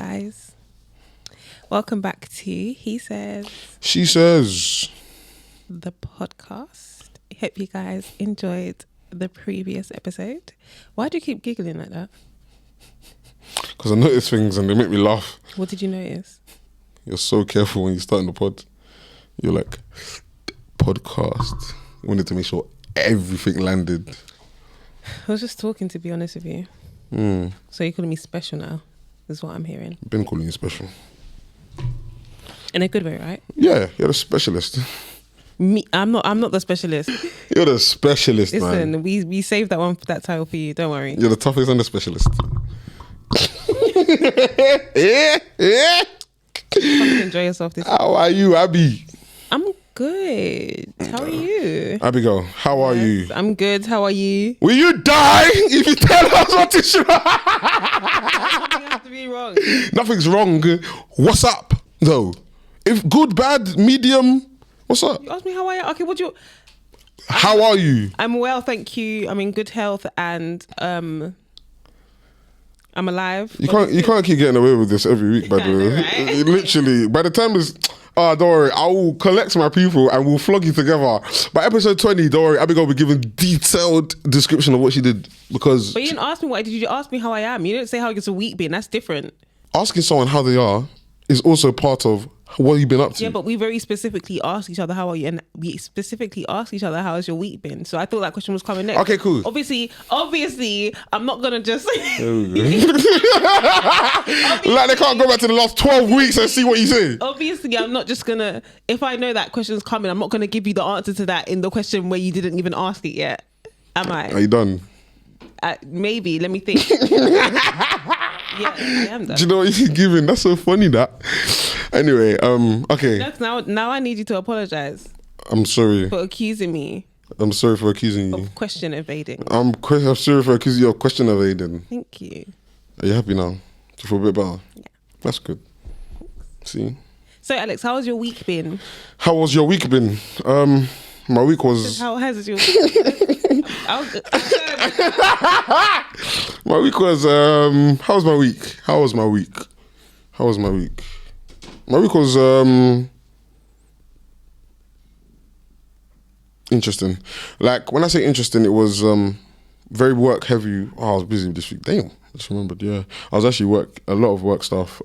guys. Welcome back to He Says, She Says, the podcast. Hope you guys enjoyed the previous episode. Why do you keep giggling like that? Because I notice things and they make me laugh. What did you notice? You're so careful when you start in the pod. You're like, podcast. You wanted to make sure everything landed. I was just talking, to be honest with you. So you're calling me special now, is what I'm hearing. Been calling you special. In a good way, right? Yeah, you're the specialist. Me, I'm not the specialist. You're the specialist, Listen, man. we saved that title for you. Don't worry. You're the toughest and the specialist. yeah. Fucking enjoy yourself this week. How are you, Abby? I'm good. How are you? Abigail, how are you? I'm good. How are you? Will you die if you tell us what to show? You have to be wrong. Nothing's wrong. What's up, though? If good, bad, medium, what's up? You asked me how I am. Okay, How are you? I'm well, thank you. I'm in good health and I'm alive. You can't keep getting away with this every week, by the way. Right? Literally, by the time it's don't worry, I will collect my people and we'll flog you together. By episode 20, don't worry, Abigail will be giving detailed description of what she did because. But you didn't ask me what. Did you ask me how I am? You didn't say how it's a week been. That's different. Asking someone how they are is also part of what you've been up to. Yeah, but we very specifically asked each other how are you, and we specifically asked each other how has your week been. So I thought that question was coming next. Okay, cool. Obviously, I'm not gonna just. There we go. Like they can't go back to the last 12 weeks and see what you say. Obviously, I'm not just gonna. If I know that question's coming, I'm not gonna give you the answer to that in the question where you didn't even ask it yet. Am I? Are you done? Maybe. Let me think. Yeah, I am done. Do you know what you're giving? That's so funny. That. Anyway, okay. Now I need you to apologize I'm sorry. for accusing me I'm sorry for accusing you. of question evading. I'm sorry for accusing you of question evading. Thank you. Are you happy now? Do you feel a bit better? Yeah. That's good. See? So Alex, how has your week been? How was your week been? My week was... How has your week been? My week was... How was my week? My week was... interesting. Like, when I say interesting, it was very work heavy. Oh, I was busy this week. Damn, just remembered, yeah. I was actually a lot of work stuff.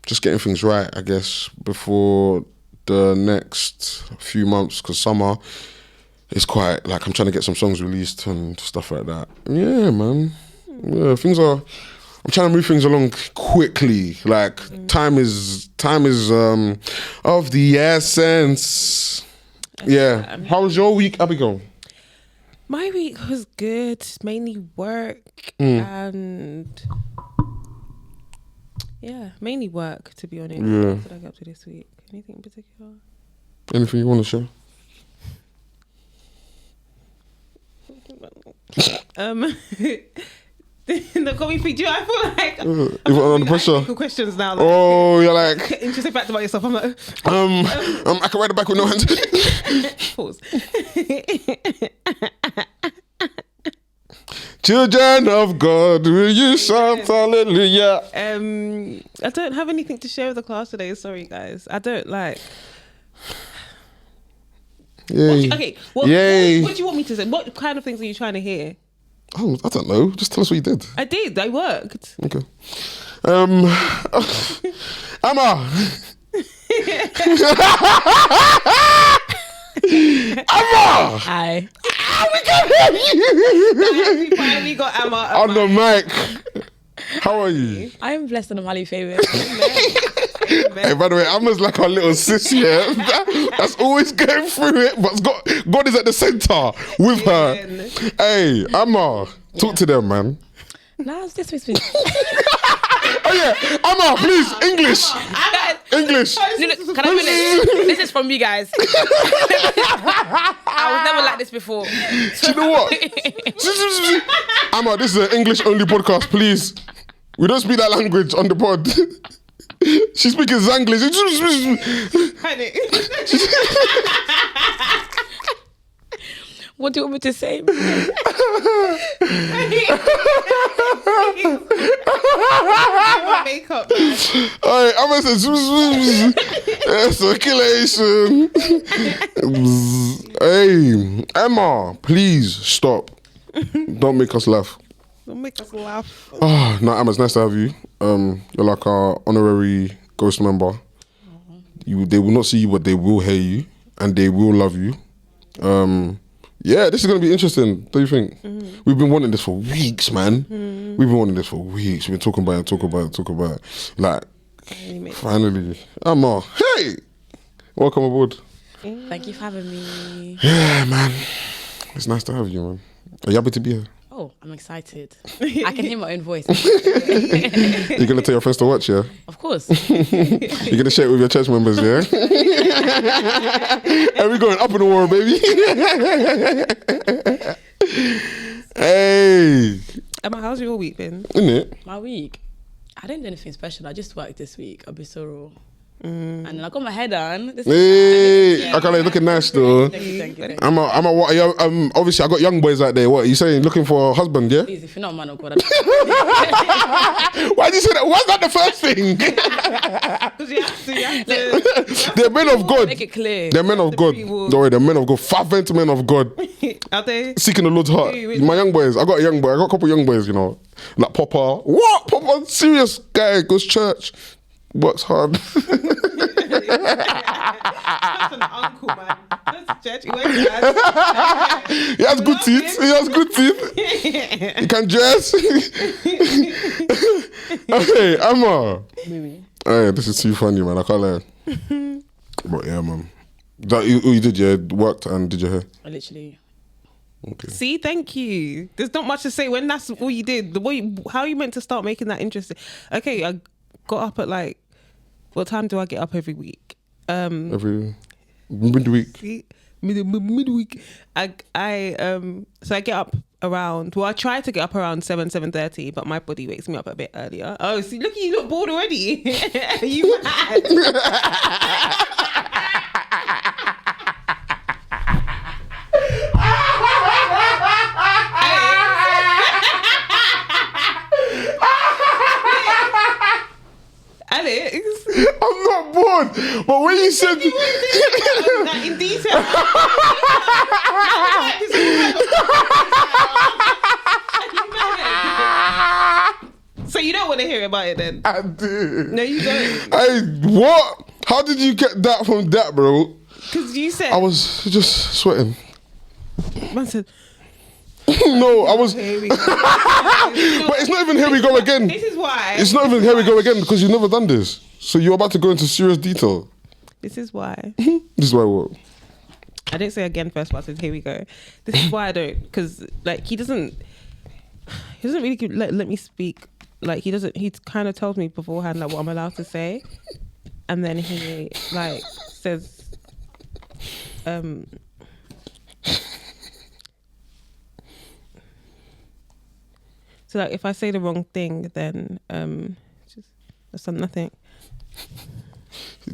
Just getting things right, I guess, before the next few months, because summer is quite, like, I'm trying to get some songs released and stuff like that. Yeah, man. Yeah, I'm trying to move things along quickly. Like, time is of the essence. Yeah. How was your week, Abigail? My week was good. Mainly work and mainly work, to be honest. Yeah. What did I get up to this week? Anything in particular? Anything you want to share? The coffee feed you. I feel like Even under pressure. Questions now. Like, Oh, you're like interesting fact about yourself. I'm like, I can ride it back with no hands. pause. Children of God, will you shout hallelujah? I don't have anything to share with the class today. Sorry, guys. I don't like. Yay. What Yay. do you want me to say? What kind of things are you trying to hear? Oh, I don't know. Just tell us what you did. I did. I worked. Okay. Emma. Emma. Hi. We can hear you. We finally got Emma On the mic. How are you? I am blessed and I'm highly favoured. Hey, by the way, Emma's like our little sis here. That's always going through it, but God is at the centre with her. Hey, Emma, talk to them, man. Nah, it's this week. Oh yeah, Emma, please, English. English. No, can I finish? This is from you guys. I was never like this before. Do you know what? Emma, this is an English only podcast, please. We don't speak that language on the pod. She's speaking Zanglish. What do you want me to say? makeup, man. Alright, I'm gonna say circulation. Hey, Emma, please stop. Don't make us laugh. Don't make us laugh. Oh, no, Emma, it's nice to have you. You're like our honorary ghost member. They will not see you, but they will hear you, and they will love you. Yeah, this is gonna be interesting. Don't you think? We've been wanting this for weeks, man. We've been wanting this for weeks. We've been talking about it. Like, finally, Emma, hey, welcome aboard. Thank you for having me. Yeah, man, it's nice to have you, man. Are you happy to be here? Oh, I'm excited. I can hear my own voice. You're gonna tell your friends to watch, yeah? Of course. You're gonna share it with your church members, yeah? And we're going up in the war, baby. Hey. Emma, how's your week been? Isn't it? My week. I didn't do anything special. I just worked this week. I'll be so raw. And then I got my hair done. Hey, I can't looking nice though. Thank you. I'm a what? Obviously, I got young boys out there. What are you saying? Looking for a husband? Yeah. Please, if you're not a man of God, Why did you say that? Why's that the first thing? They're men of God. make it clear. They're men of God. Don't worry, they're men of God. Fervent men of God. Are they? Seeking the Lord's heart. My young boys. I got a young boy. I got a couple young boys. You know, like Papa. What? Papa, serious guy. Goes church. Works hard. That's an uncle, man. That's church. He works hard. He has good teeth. He has good teeth. He can dress. Hey, Emma. Hey, this is too funny, man. I can't lie. But yeah, man. That you did, yeah? Worked and did your hair? I literally. Okay. See, thank you. There's not much to say when that's all you did. The way how you meant to start making that interesting. Okay, I got up at like, what time do I get up every week? Every midweek. See, midweek. So I get up around. Well, I try to get up around 7:30, but my body wakes me up a bit earlier. Oh, see, look, you look bored already. You mad? Alex, I'm not bored, but when you said that in detail. So you don't want to hear about it then? I did. No, you don't. Hey, what? How did you get that from that, bro? Because you said I was just sweating. man said, No, I was. here we go. But it's not even here we go again. This is why. It's not even here we go again because you've never done this. So you're about to go into serious detail. This is why. This is why what? I didn't say again first, but I said here we go. This is why I don't, because like he doesn't really let me speak. Like he kind of tells me beforehand like what I'm allowed to say, and then he like says, so like if I say the wrong thing, then just that's nothing.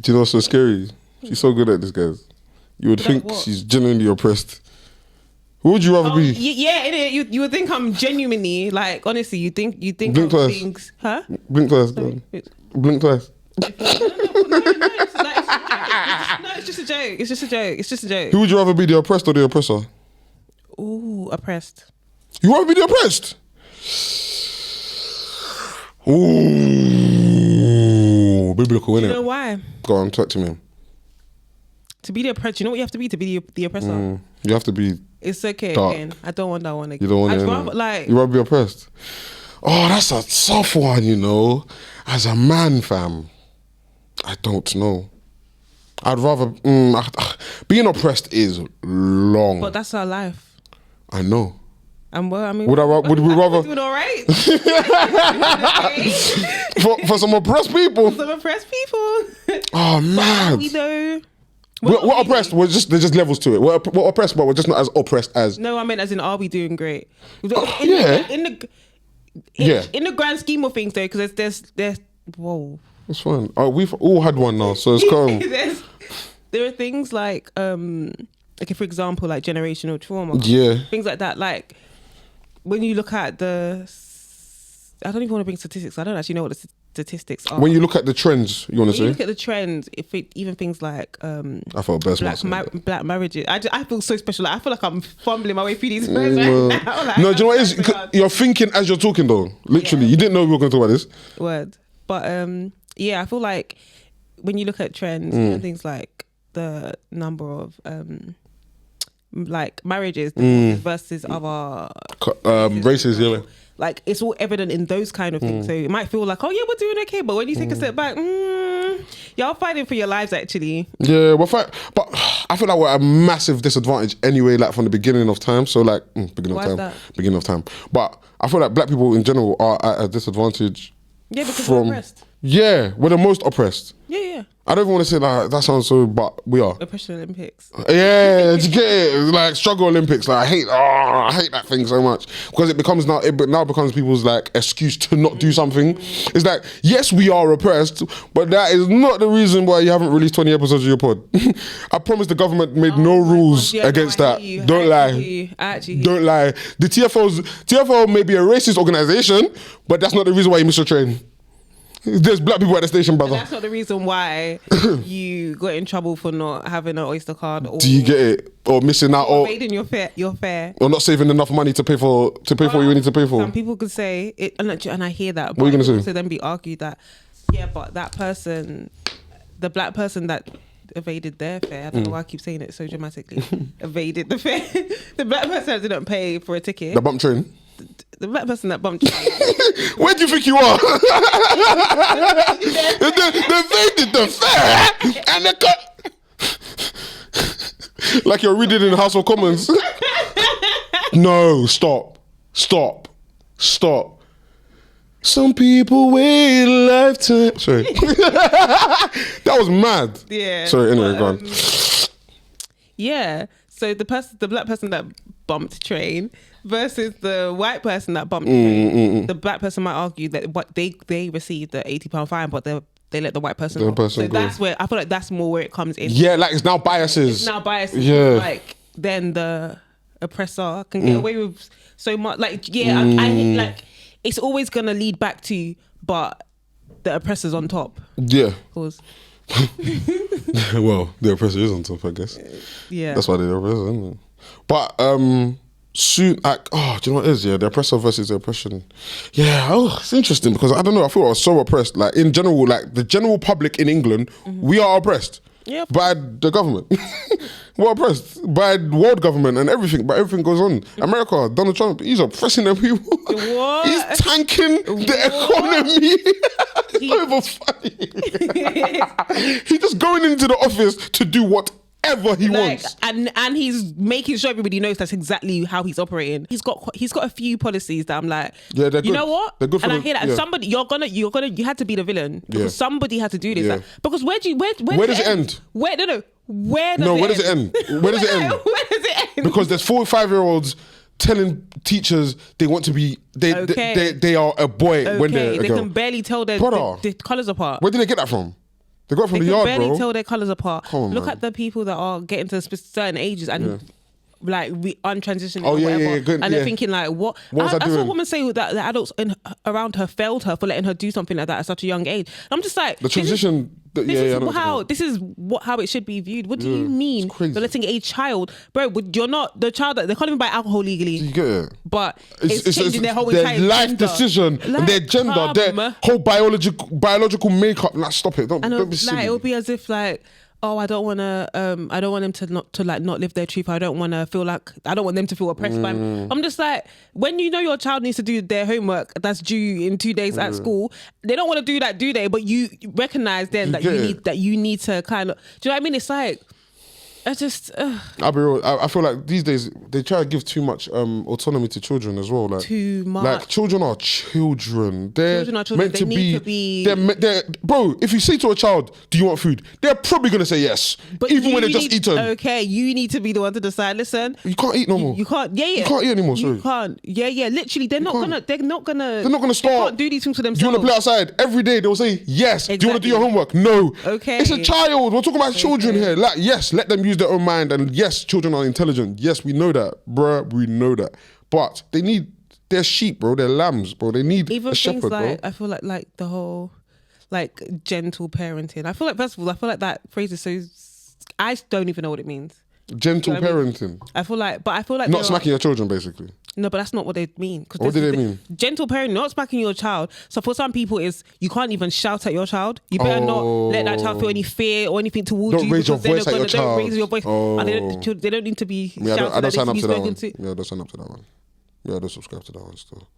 Do you know what's so scary? She's so good at this, guys. You would Good at think what? she's genuinely oppressed. Who would you rather be? Yeah, innit? You would think I'm genuinely like honestly. You think Blink I'm twice. being, huh? Blink twice. Go on. Blink twice. No, it's just a joke. It's just a joke. It's just a joke. Who would you rather be, the oppressed or the oppressor? Ooh, oppressed. You want to be the oppressed? Ooh, biblical, You innit? know why? Go on, talk to me. To be the oppressed, you know what you have to be the oppressor? You have to be. It's okay Dark. again. I don't want that one again. You don't want I'd it. rather, innit? like, You rather be oppressed. Oh, that's a tough one, you know. As a man, fam, I don't know. I'd rather being oppressed is long. but that's our life. I know. And well, I mean, Would we rather doing all right? for some oppressed people? Some oppressed people. Oh man. We know. We're oppressed. There's just levels to it. We're oppressed, but we're just not as oppressed as. No, I meant as in, are we doing great? Yeah. In the grand scheme of things, though, because there's whoa. It's fine. We've all had one now, so it's calm. There are things like okay, for example, like generational trauma. Yeah. Things like that. Like when you look at I don't even want to bring statistics. I don't actually know what statistics are. When you look at the trends, you want to When you say? look at the trends, even things like I felt best. black marriages, I feel so special. Like, I feel like I'm fumbling my way through these No, words right now. Like, no, do you know what it is? so hard. You're thinking as you're talking though. Literally, you didn't know we were going to talk about this. Word. But I feel like when you look at trends, you know, things like the number of like marriages versus other Races, yeah. like it's all evident in those kind of things. So it might feel like, oh yeah, we're doing okay, but when you take a step back, y'all fighting for your lives actually. Yeah, but I feel like we're at a massive disadvantage anyway, like from the beginning of time. So like beginning of time. But I feel like black people in general are at a disadvantage. Yeah, because we're oppressed. Yeah, we're the most oppressed. Yeah. I don't even want to say that sounds so, but we are. Oppression Olympics. Yeah, did you get it? Like struggle Olympics. Like I hate that thing so much because it now becomes people's like excuse to not do something. It's like, yes, we are oppressed, but that is not the reason why you haven't released 20 episodes of your pod. I promise the government made no rules against that. Don't lie. Don't lie. The TFO may be a racist organization, but that's not the reason why you miss your train. There's black people at the station, brother. And that's not the reason why you got in trouble for not having an Oyster card. Or do you get it? Or missing out, or evading your fare, or not saving enough money to pay for what you need to pay for. Some people could say it, and I hear that. What are you gonna say? So then be argued that, but that person, the black person that evaded their fare. I don't know why I keep saying it so dramatically. Evaded the fare. The black person that didn't pay for a ticket. The bump train. The black person that bumped. Where do you think you are? They evaded the fare and they cut. Like you're reading in the House of Commons. No, stop. Some people wait a lifetime. Sorry. That was mad. Yeah. Sorry, anyway, go on. Yeah. So the black person that bumped train versus the white person that bumped train. The black person might argue that what they received the £80 fine, but they let the white person off. So that's where I feel like that's more where it comes in. Yeah, like it's now biases. Yeah. Like then the oppressor can get away with so much. Like I like it's always gonna lead back to, but the oppressor's on top. Yeah. Pause. Well, the oppressor is on top, I guess. Yeah. That's why they're the oppressor, isn't it? But soon, like, do you know what it is? Yeah, the oppressor versus the oppression. Yeah, it's interesting because I don't know. I feel I was so oppressed. Like in general, like the general public in England, we are oppressed. Yeah. By the government. We're oppressed by world government and everything. But everything goes on. America, Donald Trump, he's oppressing the people. What? He's tanking the economy. It's not even funny. He's just going into the office to do whatever he wants. And he's making sure everybody knows that's exactly how he's operating. He's got a few policies that I'm like, yeah, they're good. You know what? They're good for I hear that. Yeah. Somebody you had to be the villain because somebody had to do this. Like, because where does it end? Where does it end? Where does it end? Because there's 4 or 5-year-olds telling teachers they want to be they are a boy when they're a girl. They can barely tell their colours apart. Where did they get that from? They got it from the yard, bro. They can barely tell their colours apart. Look at the people that are getting to certain ages and like untransitioning or whatever. Good, and they're thinking like, what I saw a woman say that the adults around her failed her for letting her do something like that at such a young age. And I'm just like, the transition. This is how it should be viewed. What do you mean you're letting a child, bro? You're not the child that they can't even buy alcohol legally. Do you get it? But it's changing their whole entire life gender. Decision, and their gender, their whole biological makeup. Like, stop it! Don't be silly. It would be as if like, oh, I don't want them to not live their truth. I don't want them to feel oppressed by me. I'm just like, when you know your child needs to do their homework that's due in 2 days at school, they don't want to do that, do they? But you recognize then that you need to kind of, do you know what I mean? It's like, I just I'll be real. I feel like these days they try to give too much autonomy to children as well. Like too much. Like children are children. They're meant to be. They're bro. If you say to a child, "Do you want food?" They're probably gonna say yes, but even when they just eaten. Okay, you need to be the one to decide. Listen, you can't eat no more. You can't. Yeah. You can't eat anymore. Sorry. You can't. Yeah. Literally, they're not gonna start. They can't do these things for themselves. Do you want to play outside? Every day they'll say yes. Exactly. Do you want to do your homework? No. Okay. It's a child. We're talking about children here. Like yes, let them use their own mind, and yes, children are intelligent. Yes, we know that, bruh. We know that. But they're sheep, bro. They're lambs, bro. They need even a shepherd, things like, bro. I feel like the whole like gentle parenting. I feel like, first of all, I feel like that phrase is so, I don't even know what it means. Gentle You know what I mean? parenting. I feel like Not smacking your children, basically. No, but that's not what they mean. What do they mean? Gentle parenting, not smacking your child. So for some people, is you can't even shout at your child. You better not let that child feel any fear or anything towards Don't you. raise your because voice at your child. Don't raise your voice. Oh. And they don't need to be Yeah, shouted I don't at. sign They up need to be that one. spoken to. Yeah, I don't sign up to that one. Yeah, I don't subscribe to that one still.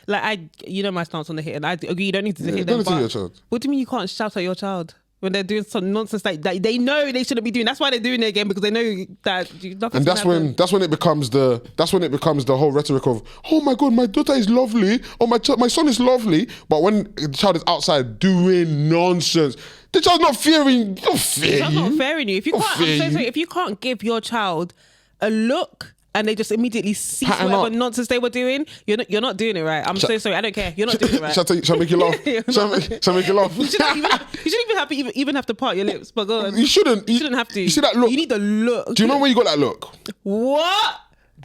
Like you know my stance on the hit, and I agree. You don't need to hit You them. don't need to hit But your child. what do you mean you can't shout at your child when they're doing some nonsense like that? They know they shouldn't be doing. That's why they're doing it again, because they know that nothing's And that's gonna happen. when it becomes the whole rhetoric of, oh my god, my daughter is lovely, or my son is lovely. But when the child is outside doing nonsense, the child's not fearing. Don't fear That's you. not fair in you. If you Don't can't, I'm fear so you. sorry. If you can't give your child a look and they just immediately cease Pattern whatever up. nonsense they were doing, you're not doing it right. I'm so sorry. I don't care. You're not doing it right. Shall I make you laugh? You're Shall not- I make you laugh? You shouldn't even have to part your lips. But go on. You shouldn't. You shouldn't have to. You see that look? You need the look. Do you remember when you got that look? What?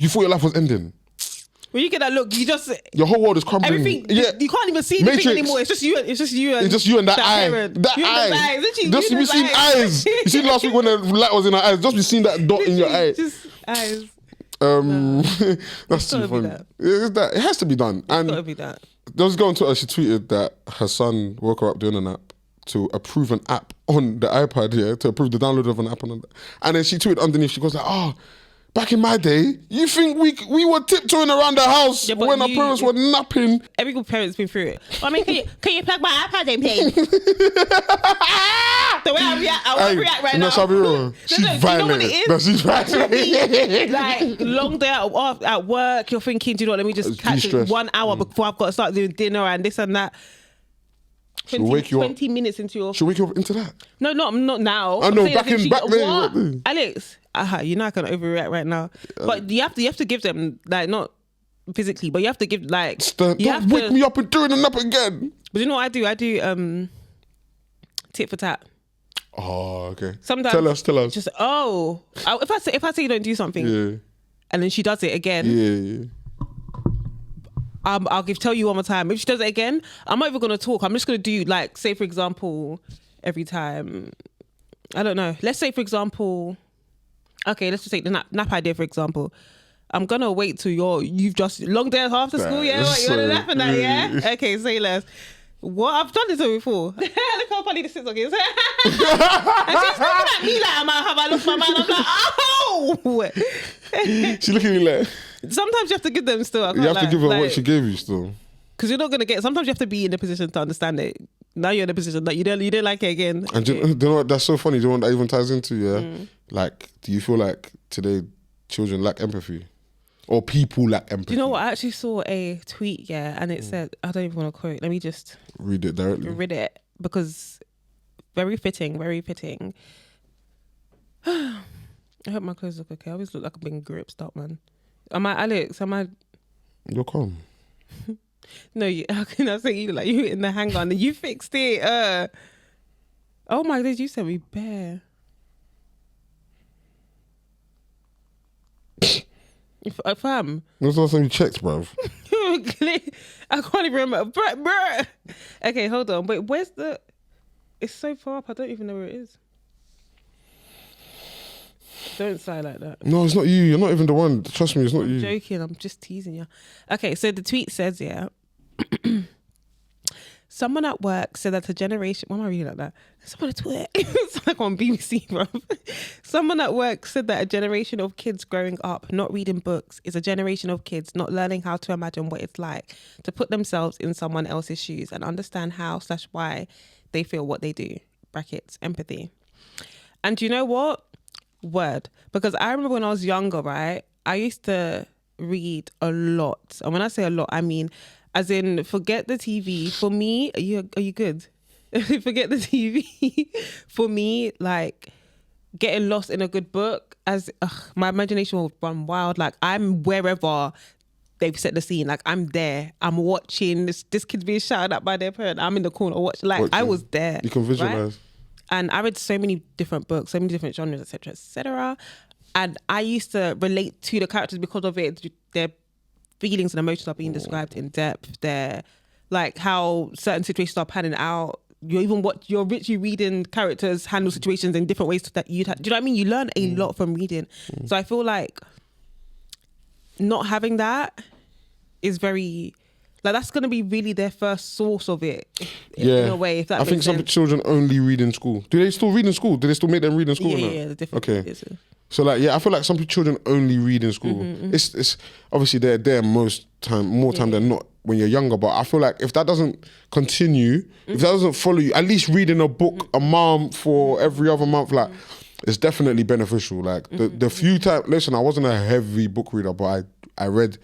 You thought your life was ending. When you get that look, you just Your whole world is crumbling. everything. Yeah. You can't even see anything Matrix. anymore. It's just you. It's just you. And It's just you and that eye. parent. That You and those eye. eyes. Literally, Just you be and seeing those eyes. You see last week when the light was in her eyes, just be seeing that dot in your eye. Just eyes. That's too gotta be funny. that. It has to be done. Gotta And be that. there was a girl on Twitter, she tweeted that her son woke her up doing an app to approve an app on the iPad, yeah, to approve the download of an app on the, and then she tweeted underneath, she goes like, oh, back in my day, you think we were tiptoeing around the house Yeah, but when our parents were napping? Every good parent's been through it. I mean, can you plug my iPad in, please? The way I react right now. No, shall be real. She's Do you know what violent. it is? No, she's violent. Like long day at work, you're thinking, do you know what? Let me just catch De-stress. 1 hour before I've got to start doing dinner and this and that. She'll wake you up. 20 minutes into your. She'll wake you up into that. No, not now. I know, I'm saying back as if then. What? Alex, you know I can overreact right now. But you have to give them, like, not physically, but you have to give, like, you Don't have wake to. me up and doing an up again. But you know what I do? I do tit for tat. Oh, okay. Sometimes Tell us. Just if I say you don't do something, Yeah. and then she does it again, Yeah. I'll tell you one more time. If she does it again, I'm not even gonna talk. I'm just gonna do, like, say for example, every time. I don't know. Let's say for example, okay, let's just take the nap idea for example. I'm gonna wait till you've just long day after school. Yeah, what, you wanna nap and that? Yeah. Okay, say less. What? I've done this before. Look how funny this is. Okay, and she's looking at me like, have I lost my mind? I'm like, oh. She looking at me like, Sometimes you have to give them still. you have to give her what she gave you still. Because you're not gonna get. Sometimes you have to be in the position to understand it. Now you're in a position that you don't like it again. And do you know what? That's so funny. Do you know what that even ties into? Yeah. Like, do you feel like today children lack empathy, or people lack empathy? Do you know what? I actually saw a tweet, yeah, and it said, I don't even want to quote. Let me just Read it directly. read it because very fitting, very fitting. I hope my clothes look okay. I always look like I'm being gripped up, man. Am I Alex? Am I? You're calm. No, how can I say you like you in the hanger and you fixed it? Oh my God, you sent me bare. Fam. When's the last time you checked, bruv? I can't even remember. Bruh. Okay, hold on. Wait, where's the? It's so far up. I don't even know where it is. Don't sigh like that. No, it's not you. You're not even the one. Trust me, it's not I'm you. joking. I'm just teasing you. Okay, so the tweet says, yeah. Someone at work said that a generation. Why am I reading like that? Someone at work. It's like on BBC, bro. Someone at work said that a generation of kids growing up not reading books is a generation of kids not learning how to imagine what it's like to put themselves in someone else's shoes and understand how/why they feel what they do. Brackets, empathy. And you know what? Word. Because I remember when I was younger, right? I used to read a lot. And when I say a lot, I mean, as in, forget the TV. For me, are you good? Forget the TV. For me, like, getting lost in a good book, my imagination will run wild. Like, I'm wherever they've set the scene. Like, I'm there. I'm watching. This kid's being shouted at by their parent. I'm in the corner watching. Like, I was there. You can visualize. Right? And I read so many different books, so many different genres, etc., etc. And I used to relate to the characters because of it. Their feelings and emotions are being described in depth. Their, like, how certain situations are panning out. you're literally reading characters handle situations in different ways that you'd have. Do you know what I mean? You learn a lot from reading. So I feel like not having that is very, like, that's going to be really their first source of it in a way, if that I makes think sense. some children only read in school. Do they still read in school? Do they still make them read in school? Yeah, the different. Okay. So like, I feel like some children only read in school. It's obviously they're there more time than not when you're younger. But I feel like if that doesn't continue, if that doesn't follow you, at least reading a book a month for every other month, like it's definitely beneficial. Like the few times, listen, I wasn't a heavy book reader, but I read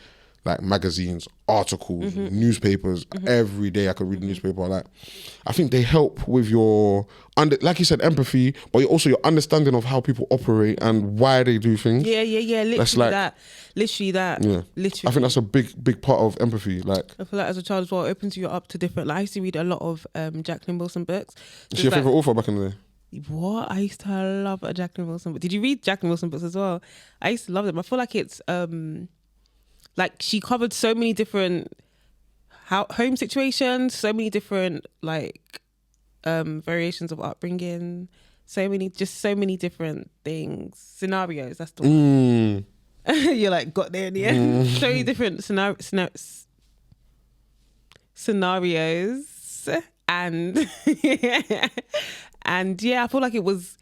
like magazines, articles, newspapers. Every day I could read a newspaper. Like, I think they help with your, like you said, empathy, but also your understanding of how people operate and why they do things. Yeah. Literally that. Yeah. Literally. I think that's a big part of empathy. Like, I feel like as a child as well, it opens you up to different. Like, I used to read a lot of Jacqueline Wilson books. is she your favourite author back in the day? What? I used to love a Jacqueline Wilson book. Did you read Jacqueline Wilson books as well? I used to love them. I feel like it's like she covered so many different home situations, so many different like variations of upbringing, so many different things, scenarios. That's the one. You're like got there in the end. So many different scenarios, and and I feel like it was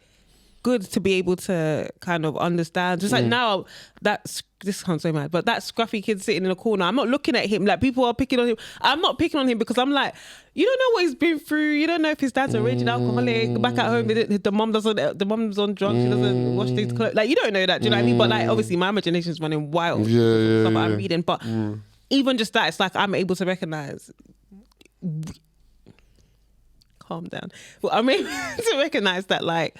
good to be able to kind of understand. Just like now, this sounds so mad, but that scruffy kid sitting in a corner, I'm not looking at him like people are picking on him. I'm not picking on him because I'm like, you don't know what he's been through. You don't know if his dad's a raging alcoholic. Back at home, the mom's on drugs. She doesn't wash these clothes. Like, you don't know that. Do you know what I mean? But like, obviously, my imagination's running wild. Stuff I'm reading, but even just that, it's like I'm able to recognize. Calm down. Well, I'm able to recognize that like.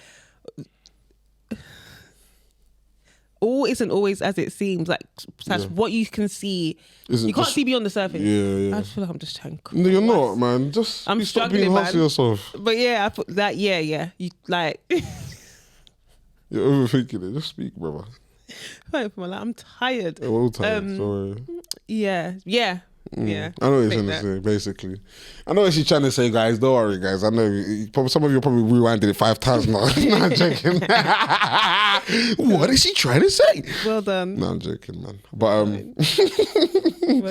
All isn't always as it seems. Like, that's what you can see. You can't see beyond the surface. Yeah. I just feel like I'm just trying to. No, you're not, man. Just I'm stop struggling, being hard man. to yourself. But yeah, I put that. Yeah. You like. You're overthinking it. Just speak, brother. I'm tired. We're all tired. Sorry. Yeah. I know what you're trying to say, basically. I know what she's trying to say, guys. Don't worry, guys. I know some of you probably rewinded it 5 times now. No, I'm joking. What is she trying to say? Well done. No, I'm joking, man. But well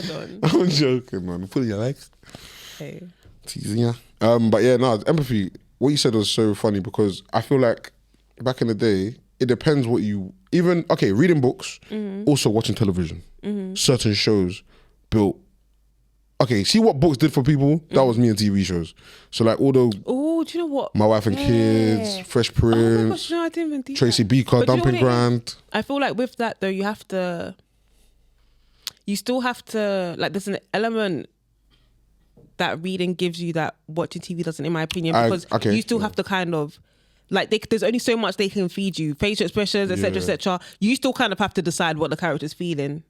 done. I'm joking, man. Put your legs. Hey. Teasing ya. But yeah, no, empathy. What you said was so funny because I feel like back in the day, it depends what you reading books, also watching television. Certain shows built. Okay, see what books did for people? That was me and TV shows. So like all those. Oh, do you know what? My Wife and Kids, Fresh Prince, Oh my gosh, no, I didn't even do Tracy that. Beaker, But do you know Dumping what it is? Ground. I feel like with that though, you still have to, like, there's an element that reading gives you that watching TV doesn't, in my opinion, because you still have to kind of, like, there's only so much they can feed you, facial expressions, etc., etc. You still kind of have to decide what the character's feeling.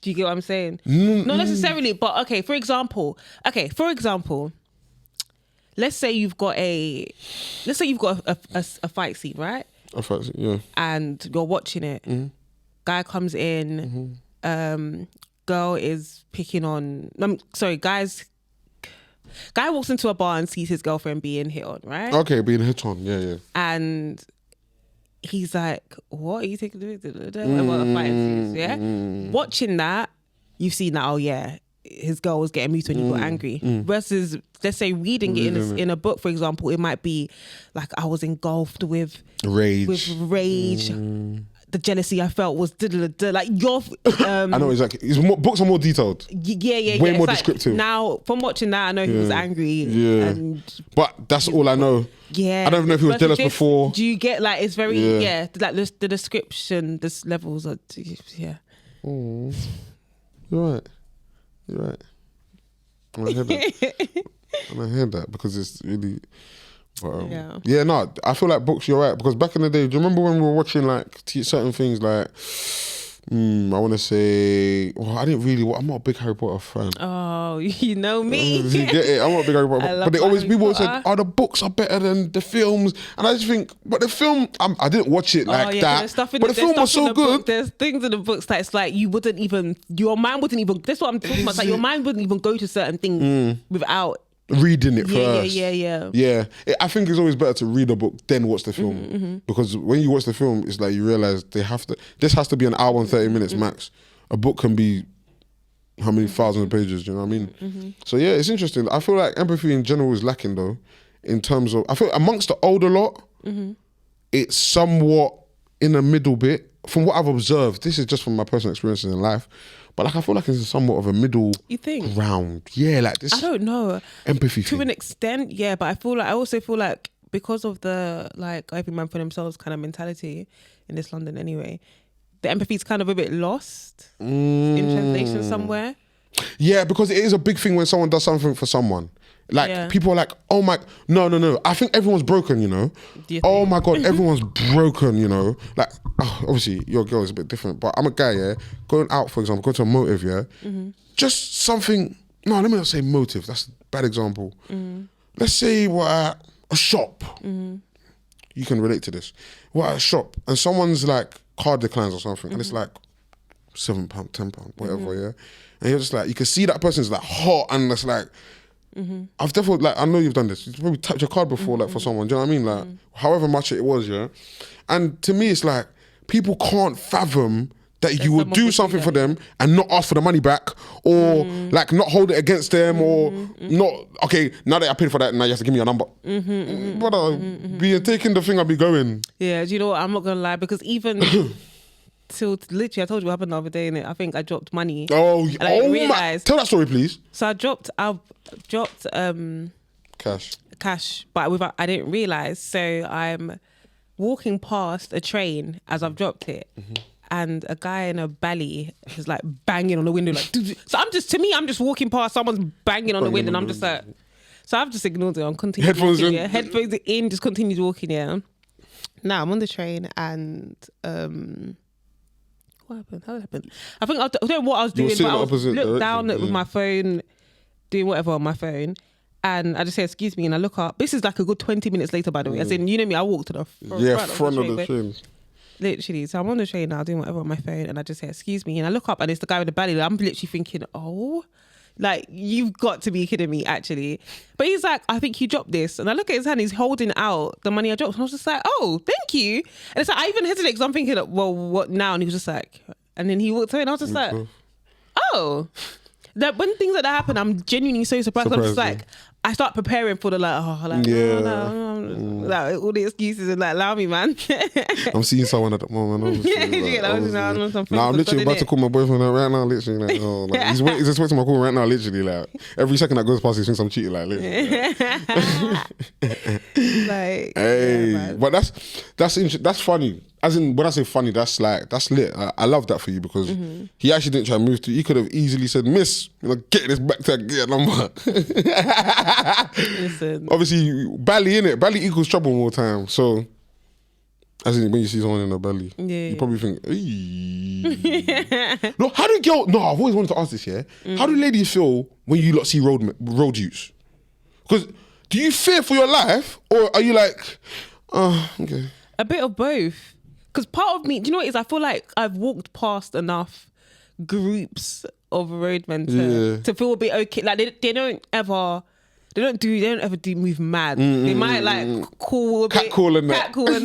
Do you get what I'm saying? Not necessarily, but for example, let's say you've got a fight scene, right? A fight scene, yeah. And you're watching it. Guy comes in, girl is picking on. Guy walks into a bar and sees his girlfriend being hit on, right? Okay, being hit on, yeah. And he's like, what are you taking to do? Whatever the fight is, yeah? Watching that, you've seen that, oh yeah, his girl was getting muted when he got angry. Versus, let's say, reading it in a book, for example, it might be like, I was engulfed with rage. The jealousy I felt was like your. I know exactly. Books are more detailed. Yeah. Way more like, descriptive. Now, from watching that, I know he was angry. Yeah. But that's all I know. Yeah. I don't even know if he was jealous before. Do you get, like, it's very, like the description, the levels are, yeah. Oh, you're right. And I hear that because it's really. But, no, I feel like books, you're right. Because back in the day, do you remember when we were watching like certain things like, I want to say, I'm not a big Harry Potter fan. Oh, you know me. You get it? I'm not a big Harry Potter. But people said, the books are better than the films. And I just think, but the film, I didn't watch it like that. But the film was so good. There's things in the books that it's like your mind wouldn't even, that's what I'm talking about. It's like your mind wouldn't even go to certain things without reading it first. Yeah. I think it's always better to read a book then watch the film, because when you watch the film, it's like you realize this has to be an hour and 30 minutes max. A book can be how many thousands of pages, you know what I mean? So yeah, it's interesting. I feel like empathy in general is lacking though, in terms of, I feel amongst the older lot, it's somewhat in the middle bit. From what I've observed, this is just from my personal experiences in life, but like I feel like it's somewhat of a middle ground. Yeah, like this. I don't know. Empathy to thing. an extent, yeah, but I also feel like because of the like every man for themselves kind of mentality in this London anyway, the empathy is kind of a bit lost in translation somewhere. Yeah, because it is a big thing when someone does something for someone. Like people are like, oh my, no. I think everyone's broken, you know. Oh my God, everyone's broken, you know. Like, obviously your girl is a bit different, but I'm a guy, yeah. Going out, for example, going to a motive, yeah. Just something. No, let me not say motive. That's a bad example. Let's say we're at a shop. You can relate to this. We're at a shop and someone's like card declines or something, and it's like £7, £10, whatever, yeah. And you're just like, you can see that person's like hot, and it's like. I've definitely, like, I know you've done this. You've probably tapped your card before, like, for someone. Do you know what I mean? Like, however much it was, yeah. And to me, it's like people can't fathom that you would do something for them and not ask for the money back, or like not hold it against them, or not. Okay, now that I paid for that, now you have to give me your number. Brother, be taking the thing, I'll be going. Yeah, do you know what? I'm not gonna lie, because even. Till literally, I told you what happened the other day, innit? I think I dropped money. Oh my! Tell that story, please. So I dropped cash, but I didn't realize. So I'm walking past a train as I've dropped it, and a guy in a belly is like banging on the window, like. So I'm just walking past, someone's banging on the window, and I'm just like. So I've just ignored it. I'm continuing. Headphones walking, in. yeah. Headphones in. Just continued walking. Yeah. Now I'm on the train and what happened? How did it happen? I think I don't know what I was doing, but I was looked down with my phone, doing whatever on my phone, and I just said, "Excuse me," and I look up. This is like a good 20 minutes later, by the way. As in, you know me, I walked to the front of the train. Literally, so I'm on the train now, doing whatever on my phone, and I just say, "Excuse me," and I look up, and it's the guy with the belly. I'm literally thinking, "Oh." Like, you've got to be kidding me, actually. But he's like, I think you dropped this. And I look at his hand, he's holding out the money I dropped. And I was just like, oh, thank you. And it's like, I even hesitated because I'm thinking, well, what now? And he was just like, and then he walked away and I was just like, oh. That when things like that happen, I'm genuinely so surprised. I'm just like, I start preparing for the no, like, all the excuses and like, allow me, man. I'm seeing someone at the moment. I'm literally about to call my boyfriend right now, literally. Like, he's expecting my call right now, literally. Like, every second that goes past, he thinks I'm cheating, like, literally. Like, hey, yeah, but that's funny. As in, when I say funny, that's lit. I love that for you, because he actually didn't try to move to. He could have easily said, "Miss, get this back to get a number." Listen. Obviously, Bally, innit? Bally equals trouble more time. So, as in, when you see someone in a belly, you probably think, "Eee." No, how do girls? No, I've always wanted to ask this. Yeah, how do ladies feel when you lot see road use? Because do you fear for your life, or are you like, oh, okay? A bit of both. Because part of me, do you know what it is? I feel like I've walked past enough groups of roadmen to feel a bit okay. Like they don't ever do move mad. They might like call a bit, catcall and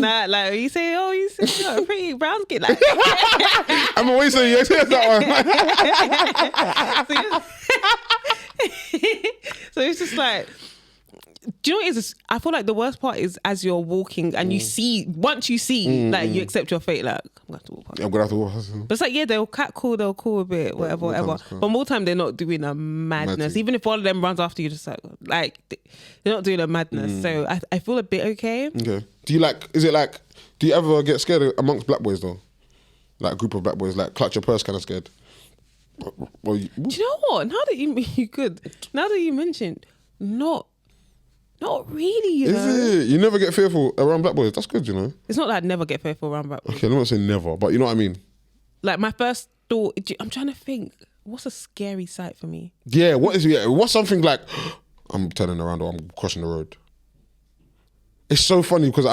that. Like you say, you got a pretty brown skin. Like I'm always saying yes that one. So it's just like. Do you know what it is? I feel like the worst part is as you're walking and you see, once you see, like you accept your fate, like, I'm going to have to walk past. I'm going to have to walk past. But it's like, yeah, they'll call a bit, whatever. But more time, they're not doing a madness. Even if one of them runs after you, just like they're not doing a madness. So I feel a bit okay. Okay. Do you ever get scared amongst black boys though? Like a group of black boys, like clutch your purse kind of scared? Do you know what? Now that you mentioned, not really, you know. Is it? You never get fearful around black boys? That's good, you know. It's not like I never get fearful around black boys. Okay, I'm not saying never, but you know what I mean. Like my first thought, I'm trying to think, what's a scary sight for me? Yeah, what's something like, I'm turning around or I'm crossing the road? It's so funny because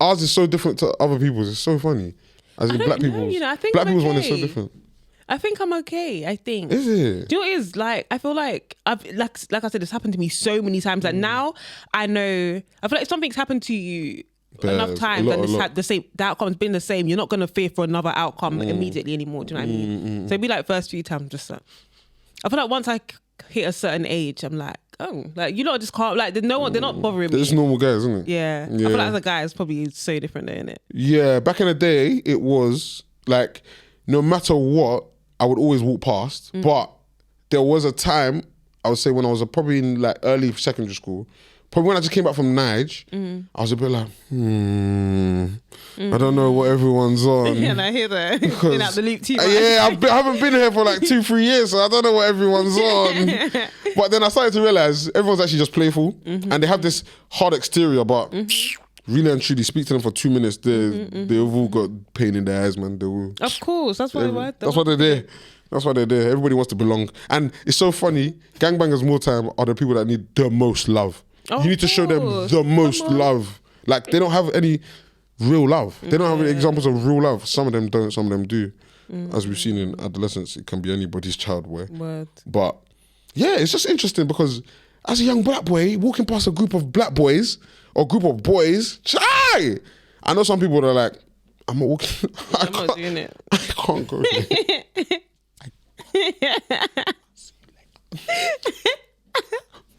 ours is so different to other people's. It's so funny. As in black people's. You know, I think black people's one is so different. I think I'm okay. I think. Is it? Do you know what it is? Like, I feel like I've like I said, it's happened to me so many times that now I know. I feel like if something's happened to you enough times and the outcome's been the same, you're not gonna fear for another outcome immediately anymore. Do you know what I mean? So it'd be like first few times, just like, I feel like once I hit a certain age, I'm like, oh, like you lot just can't, like they're not bothering me. They're just normal guys, isn't it? Yeah. I feel like as a guy, it's probably so different, though, isn't it? Yeah, back in the day, it was like no matter what, I would always walk past. But there was a time, I would say when I was probably in like early secondary school, probably when I just came back from Nige, I was a bit like, I don't know what everyone's on. Yeah, and I hear that. Been out the loop too much. Yeah, I haven't been here for like 2-3 years, so I don't know what everyone's on. But then I started to realise everyone's actually just playful, and they have this hard exterior, but really and truly, speak to them for 2 minutes, they've all got pain in their eyes, man. They all, of course, that's why that's why they're there. That's why they're there. Everybody wants to belong. And it's so funny, gangbangers more time are the people that need the most love. Oh, you need to show them the most love. Like, they don't have any real love. They don't have any examples of real love. Some of them don't, some of them do. As we've seen in adolescence, it can be anybody's child Word. But yeah, it's just interesting because as a young black boy, walking past a group of black boys or group of boys, I know some people that are like, I'm not walking. I'm not doing it. I can't go there.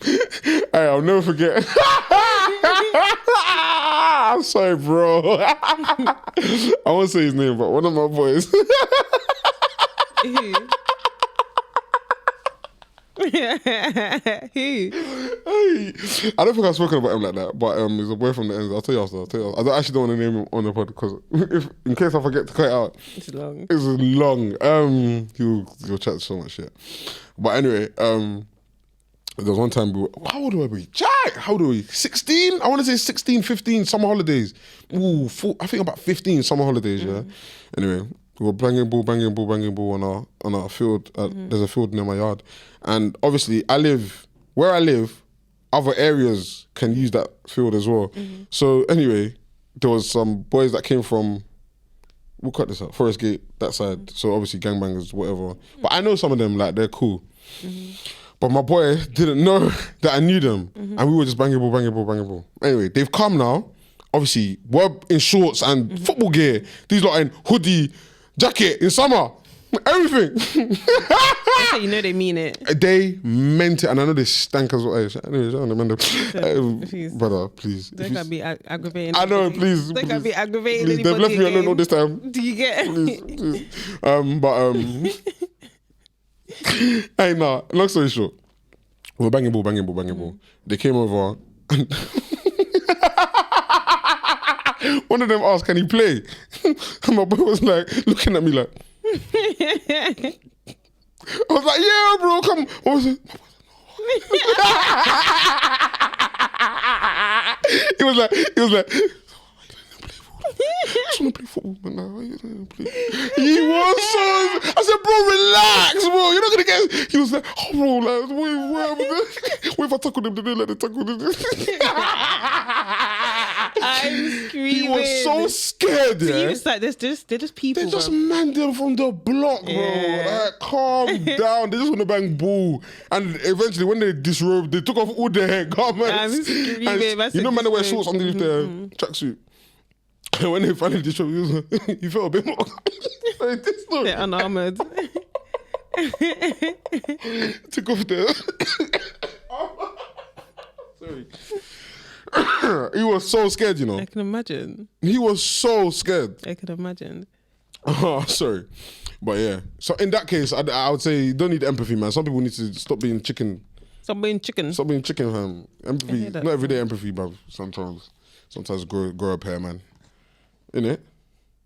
Hey, I'll never forget. I'm sorry, bro. I won't say his name, but one of my boys. Who? I don't think I've spoken about him like that, but he's a boy from the ends. I'll tell you after. I actually don't want to name him on the pod because in case I forget to cut it out. It's long. It's long. He'll chat so much shit. But anyway, there was one time how old were we? How old were we? 16? I want to say 16, 15, summer holidays. I think about 15 summer holidays, yeah. Anyway, we were banging ball on our field. There's a field near my yard. And obviously, where I live, other areas can use that field as well. So anyway, there was some boys that came from, we'll cut this out, Forest Gate, that side. So obviously gangbangers, whatever. But I know some of them, like, they're cool. But my boy didn't know that I knew them. And we were just banging ball. Anyway, they've come now. Obviously, we're in shorts and football gear. These lot in hoodie, jacket, in summer. Everything. That's how you know they mean it. They meant it. And I know they stank as well. Anyways, brother, please. They can be aggravating. I know, please. They can be aggravating. Please, they've left me alone all this time. Do you get it? Please. Hey, nah, long story short, we were banging ball. They came over and one of them asked, can he play? And my boy was like, looking at me like, I was like, yeah, bro, come. What was it? He was like, I just want to play football, but now I don't play. He was so. I said, bro, relax, bro. You're not gonna get. He was like, oh, bro, like, what if I tackle them? Did they let them tackle them? I'm screaming. He was so scared. Yeah. He was like, they're just people. They just manned them from the block, bro. Like, calm down. They just want to bang ball. And eventually, when they disrobed, they took off all their garments. I'm screaming. And you know, man, they wear shorts underneath their tracksuit. And when they finally disrobed, he felt a bit more. They're unarmored. Took off their. Sorry. He was so scared, you know. I can imagine. He was so scared. I can imagine. Oh, sorry. But yeah. So in that case, I would say you don't need empathy, man. Some people need to stop being chicken. Stop being chicken, fam. Empathy. Not everyday empathy, but sometimes grow a pair, man. Innit?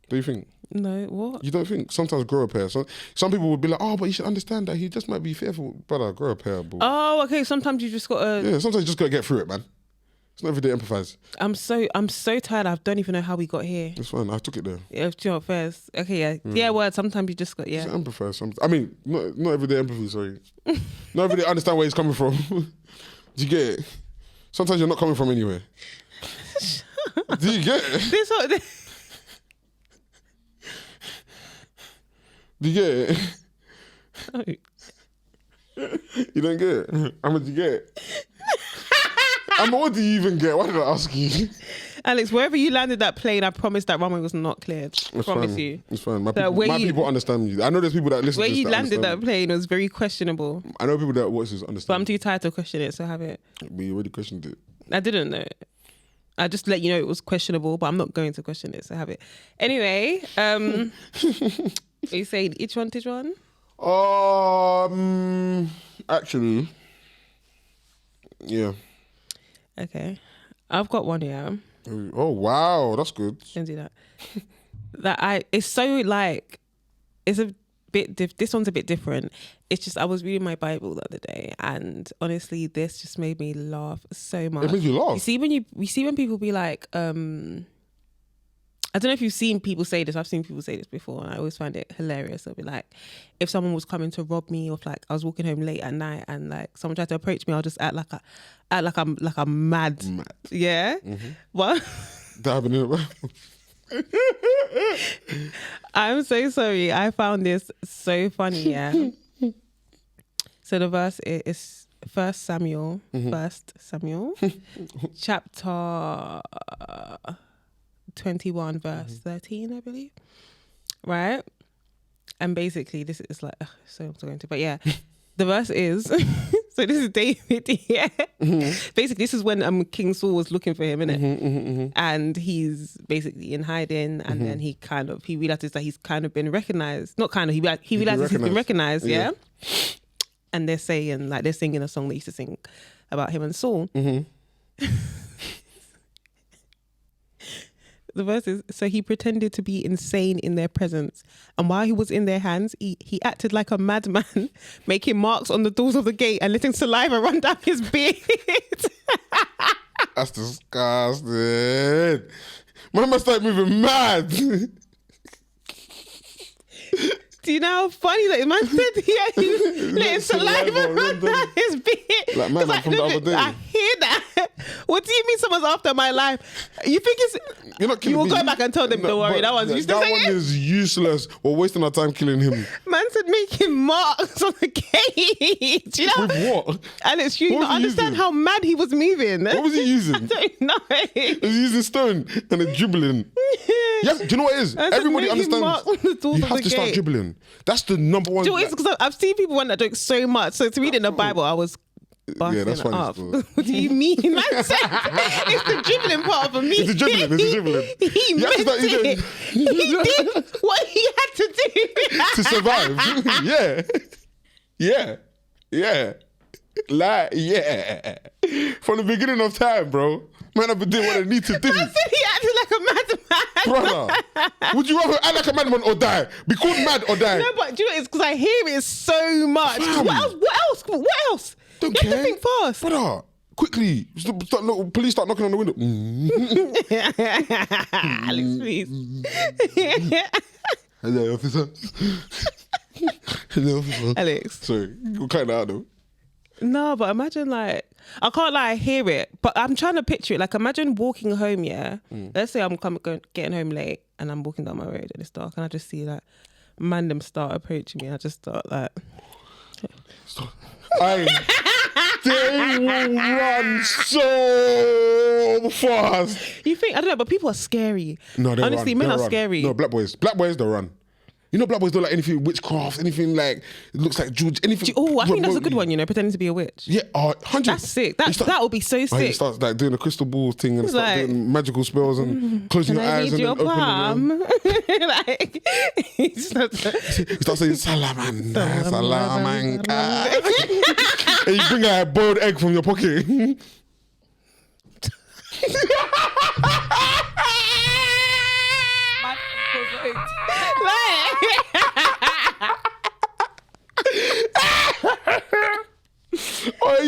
Do you think? No, what? You don't think? Sometimes grow a pair. So, some people would be like, oh, but you should understand that he just might be fearful. Brother, grow a pair, bro. Oh, okay. Sometimes you just gotta. Yeah, sometimes you just gotta get through it, man. It's not everyday empathize. I'm so tired. I don't even know how we got here. It's fine. I took it there. Yeah, first. Okay, yeah. Yeah, word. Sometimes you just got, yeah. Just empathize. I mean, not everyday empathy, sorry. Not everyday understand where he's coming from. Do you get it? Sometimes you're not coming from anywhere. Do you get it? Do you get it? No. You don't get it? How much you get? What do you even get? Why did I ask you? Alex, wherever you landed that plane, I promise that runway was not cleared. It's promise fine. you. It's fine. My That people understand you. I know there's people that listen Where to this you that landed understand that plane was very questionable. I know people that watch this understand. But I'm too tired to question it, so have it. But you already questioned it. I didn't know. I just let you know it was questionable, but I'm not going to question it, so have it. Anyway, are you saying each one? Actually, yeah. Okay. I've got one, yeah. Oh wow, that's good. Don't do that. It's so like, it's a bit, this one's a bit different. It's just, I was reading my Bible the other day, and honestly, this just made me laugh so much. It made you laugh? You see when people be like, I don't know if you've seen people say this. I've seen people say this before, and I always find it hilarious. It'll be like, if someone was coming to rob me, or if like I was walking home late at night and like someone tried to approach me, I'll just act like I'm mad. Yeah. Mm-hmm. What? That happened in it. I'm so sorry. I found this so funny. Yeah. So the verse is 1 Samuel, chapter 21 verse 13, I believe, right? And basically this is like, so I'm still going to, but yeah, the verse is so this is David, yeah. Basically this is when King Saul was looking for him, innit? And he's basically in hiding, and then he realizes that he's kind of been recognized, he realizes he's been recognized, yeah. And they're singing a song they used to sing about him and Saul. The verse is, so he pretended to be insane in their presence, and while he was in their hands, he acted like a madman, making marks on the doors of the gate and letting saliva run down his beard. That's disgusting. Man must start moving mad. Do you know how funny that man said? Yeah, he letting saliva run down his beard. Like, man, from the other day. I hear that. What do you mean someone's after my life? You think You're not killing you will me. go back and tell them, don't worry, that one's useless. That one is useless. We're wasting our time killing him. Man said making marks on the gate. Do you know? With what? And it's you What was not he understand using? how mad he was moving. What was he using? I don't know. He was using stone and then dribbling. Yeah, do you know what it is? I said Everybody making marks on the understands. doors You of have the to start gate. dribbling. That's the number one. Do you know what it is? Because I've seen people want that joke so much. So to read in the Bible, I was busting that's funny up. still. What do you mean? Man said it's the dribbling part of me. It's the dribbling. He You have to meant start- it. He did what he had to do To survive. Yeah. Like, yeah. From the beginning of time, bro. Man, I've been doing what I need to do. I said he acted like a madman. Brother, would you rather act like a madman or die? Be called mad or die? No, but do you know it's because I hear it so much. Fam. What else? Don't You care. have to think fast. Brother, quickly. Police start knocking on the window. Alex, please. Hello, officer. Hello, officer. Alex. Sorry, we'll cut that out though. No, but imagine like, I can't lie, I hear it, but I'm trying to picture it. Like imagine walking home, yeah? Let's say I'm getting home late and I'm walking down my road and it's dark and I just see like, them start approaching me. I just start like... They will run so fast. You think, I don't know, but people are scary. No, they honestly, run. men They are run. scary. No, black boys, they'll run. You know, black boys don't like anything witchcraft, anything like it looks like George, anything. Oh, I think that's a good one. You know, pretending to be a witch. Yeah, 100. That's sick. That would be so He sick. starts like doing a crystal ball thing and He's start like, doing magical spells and closing Can your I eyes read and your then opening them. palm? Like, he starts He starts saying Salamanda, Salamanca. And you bring out a boiled egg from your pocket.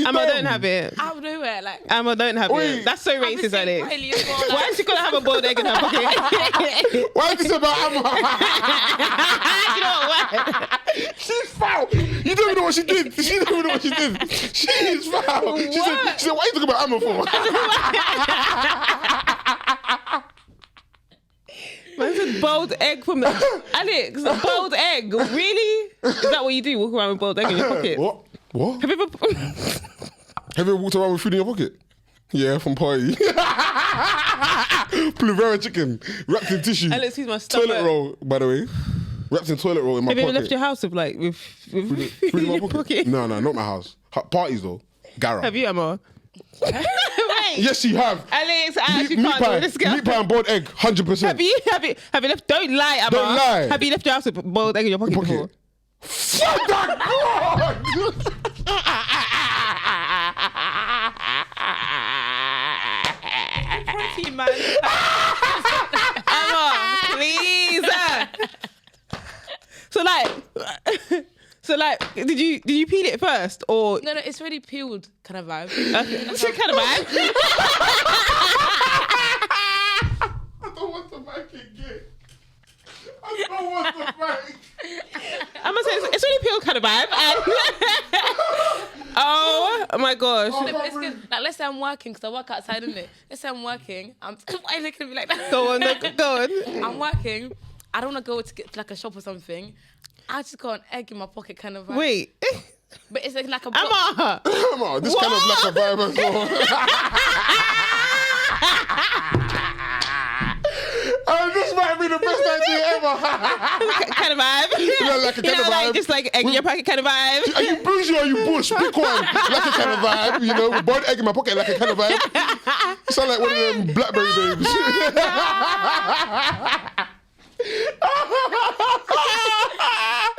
Emma, don't have it. Out of nowhere, like. Emma, don't have Wait. it. That's so I've been racist, saying Alex. Riley as well, Why like- is she gonna have a boiled egg in her pocket? Why is this about Emma? You know what? She's foul. You don't even know what she did. She don't even know what she did. She's foul. She said, why are you talking about Emma for? Man said boiled egg from the Alex, boiled egg. Really? Is that what you do? Walk around with boiled egg in your pocket? What? Have you ever? Have you ever walked around with food in your pocket? Yeah, from party. Pluvera chicken wrapped in tissue. And let's use my stomach. Toilet roll, by the way. Wrapped in toilet roll in my Have you pocket. ever left your house with food Food in my pocket? No, not my house. Parties though. Gara. Have you, Emma? Wait. Yes, you have. Alex, I actually Meat can't pie, do this girl. meat pie and boiled egg, 100%. Have you left? Don't lie, Emma. Don't lie. Have you left your house with boiled egg in your pocket before? Fuck that! Protein, man. Emma, please. So did you peel it first or? No, it's already peeled kind of vibe. Okay. So kind of bad. I don't want the mic again. I don't want the mic. I'm gonna say it's really peeled kind of vibe. Oh my gosh. No, but it's good. Like, let's say I'm working because I work outside, innit? Let's say I'm working. Why are you looking at me like that? Go on. I'm working. I don't want to go to get to like a shop or something. I just got an egg in my pocket, kind of vibe. Wait. But it's like a Emma. Come on, this kind of like a vibe as well. This might be the best idea ever. Kind of vibe. Like a kind of vibe. Just like egg in your pocket kind of vibe. Are you bougie or are you bush? Pick one. Like a kind of vibe, you know, with boiled egg in my pocket, like a kind of vibe. You sound like one of them Blackberry babes.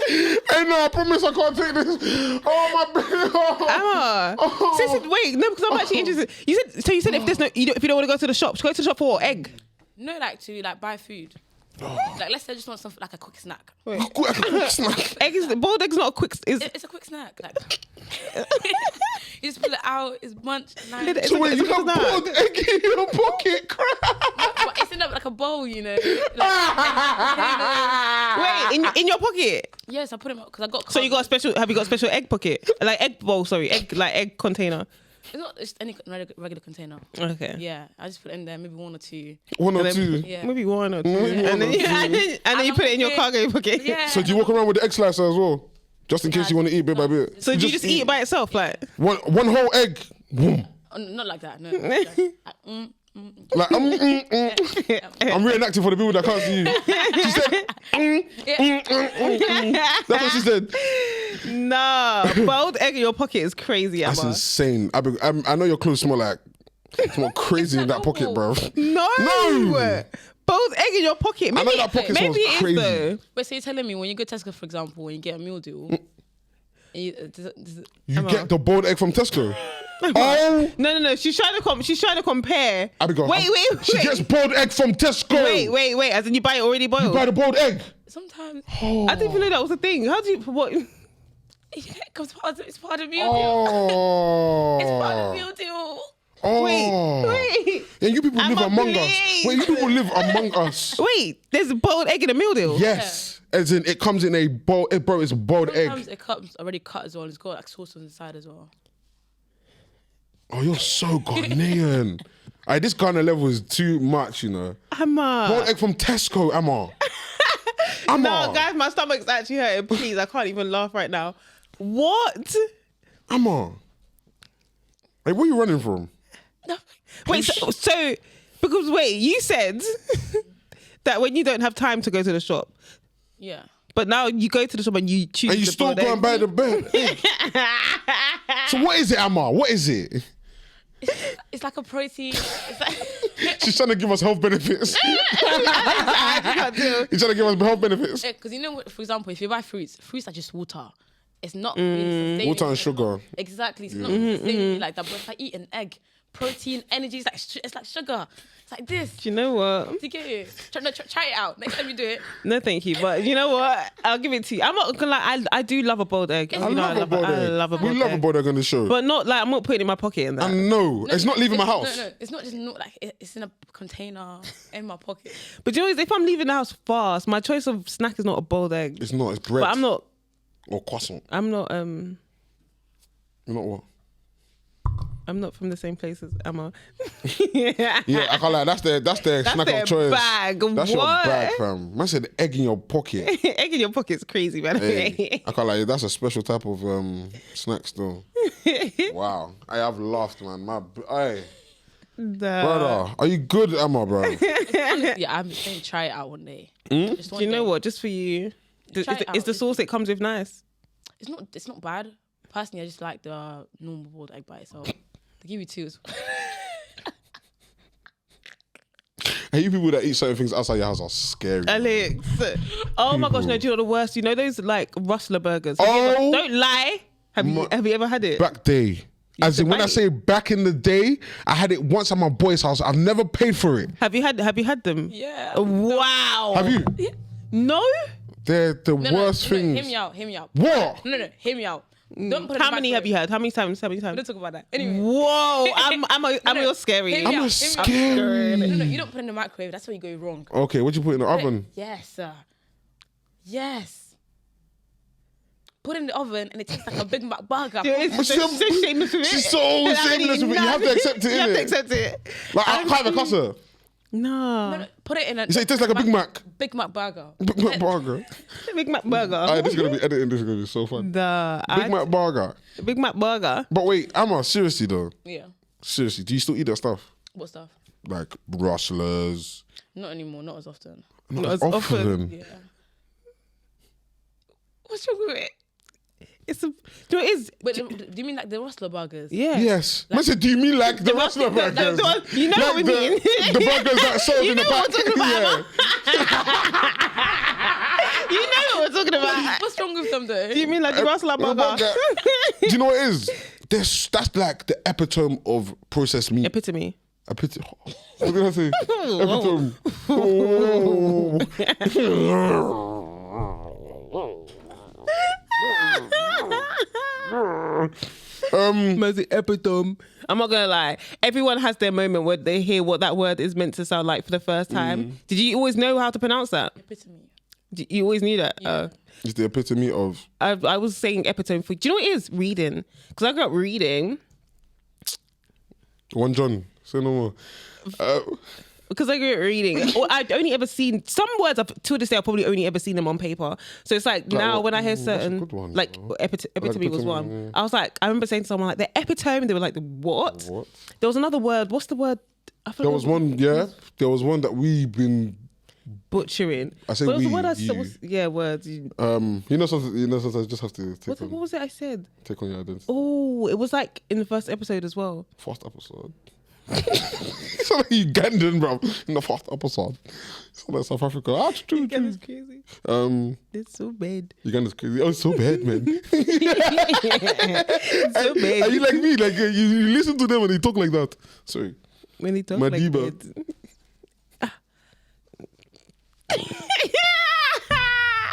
Hey, no, I promise I can't take this. Oh, my baby. Emma. Wait, no, because I'm actually interested. You said if there's no, if you don't want to go to the shop, go to the shop for what? Egg. No, like to like buy food. Like let's say I just want something like a quick snack. Wait. Like a quick snack. Boiled egg's not a quick. It's a quick snack. Like you just pull it out. It's munch. Nice. So wait, you have boiled egg in your pocket? Crap. But it's in like a bowl, you know. Wait, in your pocket. Yes, I put them out because I got. So you got a special? Have you got a special egg pocket? Like egg bowl? Sorry, egg container. It's not just any regular container. Okay. Yeah, I just put it in there, maybe one or two. One or two. Yeah. Maybe one or two. Maybe And one or two. then you put it in your cargo pocket. Yeah. So do you walk around with the egg slicer as well? Just in case you want to eat bit by bit. So do you just eat it by itself, like? One whole egg. Boom. Not like that, no. Like, I'm reenacting for the people that can't see you. She said, That's what she said. Nah, boiled egg in your pocket is crazy, Emma. That's insane. I know your clothes smell crazy in that pocket, bro. No. Boiled egg in your pocket. Maybe, I know that pocket smells maybe it is crazy. though. Wait, so you're telling me when you go to Tesco, for example, when you get a meal deal, You get the boiled egg from Tesco. Oh, No. She's trying to compare. Abigail. Wait. She gets boiled egg from Tesco. Wait. As in you buy it already boiled. You buy the boiled egg. sometimes Oh. I didn't even know that was a thing. How do you what? yeah, because it's part of the meal deal. Oh. It's part of the meal deal. Oh. Wait. Yeah, you people live Emma, among please. us. Wait, you people live among us. Wait, there's a boiled egg in a meal deal. Yes. As in, it comes in a bowl. Bro, it's a boiled Sometimes egg. it comes already cut as well. It's got like sauce on the side as well. Oh, you're so Ghanaian. This Ghana level is too much, you know. Emma. Boiled egg from Tesco, Emma. Emma. No, guys, my stomach's actually hurting. Please, I can't even laugh right now. What? Emma. Like, where are you running from? No. Wait, so because you said that when you don't have time to go to the shop, Yeah. but now you go to the shop and you choose. And you the still boiled go and egg. buy the bed. So what is it, Emma? What is it? It's like a protein. It's like She's trying to give us health benefits. I can't do. He's trying to give us health benefits. because you know what, for example, if you buy fruits are just water. It's not really sustaining. Water and sugar. Exactly. It's not sustaining like that. But if I eat an egg, protein, energy, it's like sugar. It's like this. Do you know what? Do you get it? Try it out. Next time you do it. No, thank you. But you know what? I'll give it to you. I'm not gonna lie. I do love a boiled egg. I You know, love a boiled egg. I love a boiled We love a egg. boiled egg on the show. But not like I'm not putting it in my pocket and that. No, it's not leaving my house. No, it's not just it's in a container in my pocket. But do you know, if I'm leaving the house fast, my choice of snack is not a boiled egg. It's not. It's bread. But I'm not. Or croissant. I'm not. You're not what? I'm not from the same place as Emma. Yeah, I can't lie. That's their snack their of choice. bag. That's your What? bag, fam. Man said egg in your pocket. Egg in your pocket's crazy, man. Hey, I can't lie. That's a special type of snack still. Wow, I have laughed, man. Hey, brother, are you good, Emma, bro? Yeah, I'm just going to try it out one day. Just one Do you know day. what? Just for you, Try it is the out. sauce it comes with nice? It's not bad. Personally, I just like the normal boiled egg by itself. They give you two. Hey, you people that eat certain things outside your house are scary. Alex. Oh my gosh, no, do you know the worst? You know those like Rustler burgers? Oh. Don't lie. Have you ever had it? Back day. As in, when I Right. say back in the day, I had it once at my boy's house. I've never paid for it. Have you had them? Yeah. Wow. Have you? No? They're the worst no, things. Hear me out. What? No, hear me out. Don't put it How in the many have you microwave. had? How many times? We don't talk about that. Anyway. Whoa, I'm your scary. Hear me I'm out, a hear me out. scary. No, you don't put it in the microwave. That's where you go wrong. Okay, what you put in the oven? Yes, sir. Yes. Put it in the oven and it tastes like a Big Mac burger. It's so shameless with it. She's so shameless with it. You have to accept it, You have to innit? accept it. Like, I can't even cuss her. No. No, put it in a. You say it tastes like a Big Mac. Big Mac burger. Big Mac burger. Big Mac burger. Alright, this is gonna be editing. This is gonna be so fun. Big Mac burger. Big Mac burger. But wait, Emma, seriously though, Yeah. seriously, do you still eat that stuff? What stuff? Like Rustlers? Not anymore. Not as often. Not as often. Yeah. What's wrong with it? It's a. Do you know what it is? But do you mean like the Rustler burgers? Yeah. Yes. I said, do you mean like the Rustler burgers? You know what we mean. The burgers that sold You in the know what pack. I'm talking about, Yeah. You know what we're talking about. What's wrong with them though? Do you mean like the Rustler The burger? burger. Do you know what it is? That's like the epitome of processed meat. Epitome. Epitome. What did I say? Epitome. Mostly epitome. I'm not gonna lie. Everyone has their moment where they hear what that word is meant to sound like for the first time. Did you always know how to pronounce that? Epitome. You always knew that? Yeah. It's the epitome of. I was saying epitome for. Do you know what it is? Reading. Because I grew up reading. 1 John. Say no more. Because I grew up reading. Or I'd only ever seen some words. To this day, I've probably only ever seen them on paper. So it's like now what- when I hear that's a certain, good one, like though. epitome was epitome, one. yeah. I was like, I remember saying to someone like the epitome. They were like, the what? What? There was another word. What's the word? I forgot There was one, yeah. There was one that we've been. butchering. I say But it was we, the word I you. said was, yeah, words. You know something. You just have to What was it I said? take on your identity. Oh, it was like in the first episode as well. First episode. It's like Ugandan, bro. In the first episode. It's like South Africa. Uganda's crazy. It's so bad. Uganda's crazy. Oh, it's so bad, man. It's so bad. Are you like me? Like you listen to them and they talk like that. Sorry. When he talks Madiba. like that.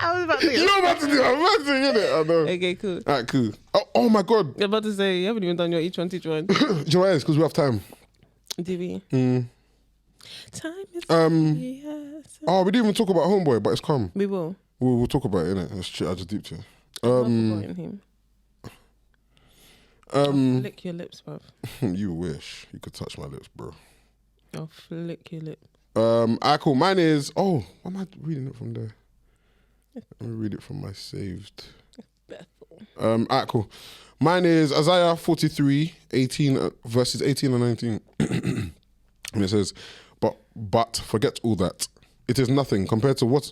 I was about to You know what to do. I'm about to do it. I know. Okay, cool. Alright, cool. Oh my god. I'm about to say, you haven't even done your each one, teach one. Do you know what it is? Because we have time. Do we? Time is yes. Oh, we didn't even talk about Homeboy, but it's come. We will. We'll talk about it, innit? Let's chat. I just deep to. I'm him. Flick your lips, bruv. You wish you could touch my lips, bro. I'll flick your lip. Alright, cool. Mine is. Oh, why am I reading it from there? Let me read it from my saved. Alright, cool. Mine is Isaiah 43, 18, verses 18 and 19. And it says, but forget all that. It is nothing compared to what?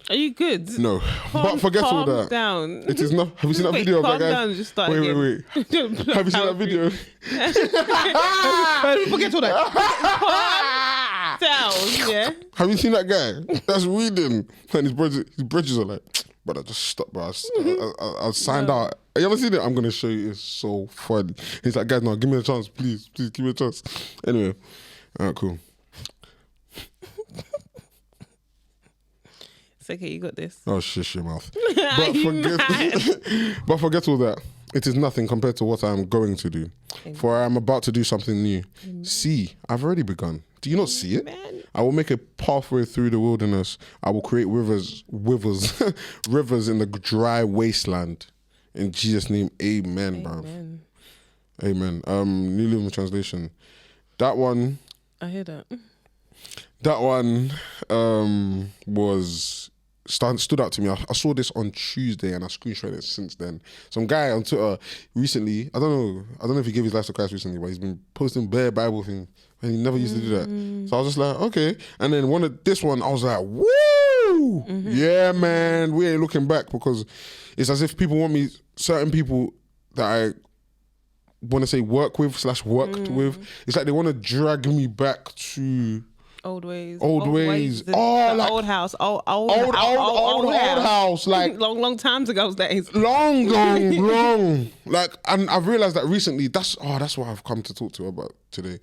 Are you good? No. But forget all Calm that. down. It is not. Have you seen that Wait, video of that calm guy? down, just start wait. again. Have you seen that video? Forget all that. Calm down, yeah. Have you seen that guy that's reading? And his bridges are like, brother, just stop, bro. I signed out. You ever seen it? I'm gonna show you. It's so funny. He's like, guys, no, give me a chance, please, give me a chance. Anyway, alright, cool. It's okay, you got this. Oh, shush your mouth. You But forget all that. It is nothing compared to what I am going to do. For I am about to do something new. See, I've already begun. Do you not see it? Amen. I will make a pathway through the wilderness. I will create rivers in the dry wasteland. In Jesus' name, amen, bro. Amen. New Living Translation. That one. I hear that. That one stood out to me. I saw this on Tuesday and I screenshot it since then. Some guy on Twitter recently, I don't know if he gave his life to Christ recently, but he's been posting bare Bible things and he never used to do that. So I was just like, okay. And then this one, I was like, woo! Yeah, man, we ain't looking back, because it's as if people want me, certain people that I want to say work with / worked with, it's like they want to drag me back to old ways. The like, old house. Old house. Like long times ago. Days. Long. Like, and I've realized that recently. That's what I've come to talk to you about today.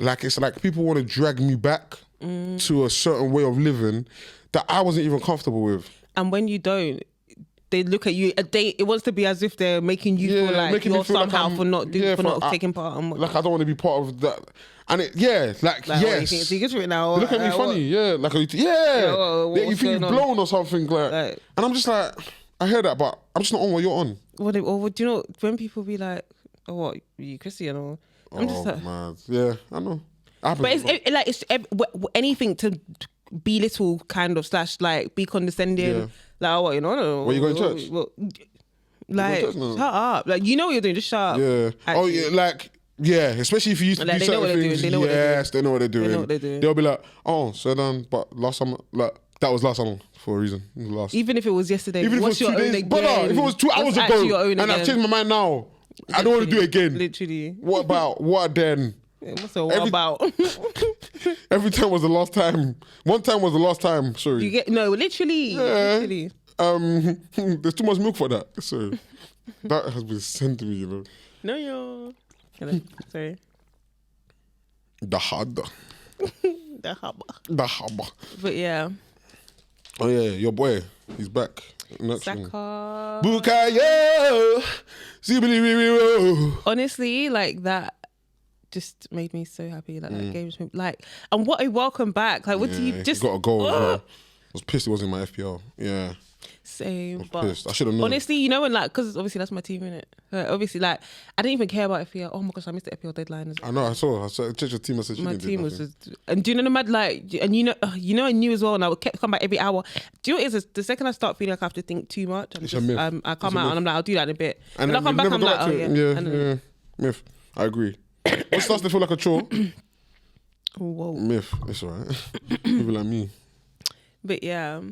Like, it's like people want to drag me back to a certain way of living that I wasn't even comfortable with. And when you don't, they look at you. It wants to be as if they're making you feel like you're somehow for not taking part. Like, I don't want to be part of that. And yes. So you get it now. They look at me funny, yeah. Like, you think you've blown or something, like. And I'm just like, I hear that, but I'm just not on what you're on. Or do you know when people be like, "Oh, what, are you Christian?" Or I'm just like, man, yeah, I know. But it's anything to belittle kind of / like be condescending. Yeah. Like, oh, what, you know? What, you going to church? Like, shut up. Like, you know what you're doing, just shut up. Yeah. Actually. Oh, yeah, like, yeah, especially if you used to do certain things. They know what they're doing. They'll be like, oh, so then, but last summer, like, that was last summer for a reason. Even if it was yesterday. Even if it was 2 days. But no, if it was 2 hours ago and I've changed my mind now, I don't want to do it again. Literally. What about? What then? About? Every time was the last time. One time was the last time. Sorry. Literally. Yeah. Literally. There's too much milk for that. So that has been sent to me, you know. No, yo. Hello. Sorry. The harder. The harbor. But yeah. Oh yeah, your boy. He's back. Saka. Bukayo. Honestly, like that just made me so happy. Like that game, like, and what a welcome back. Like, what do you just got a goal? I was pissed it wasn't my FPL. Yeah. Same, but pissed. I should have known. Honestly, you know, when like, because obviously that's my team, innit? Obviously, like, I didn't even care about FPL. Oh my gosh, I missed the FPL deadline. I know. I saw. Checked your team. I said my team was just, and do you know the mad, like, and you know, I knew as well, and I kept coming back every hour. Do you know what it is? The second I start feeling like I have to think too much, I come out and I'm like, I'll do that in a bit, and then I come back, I'm like, oh yeah, myth. I agree. What starts to feel like a chore? Whoa, myth. It's alright. People like me. But yeah.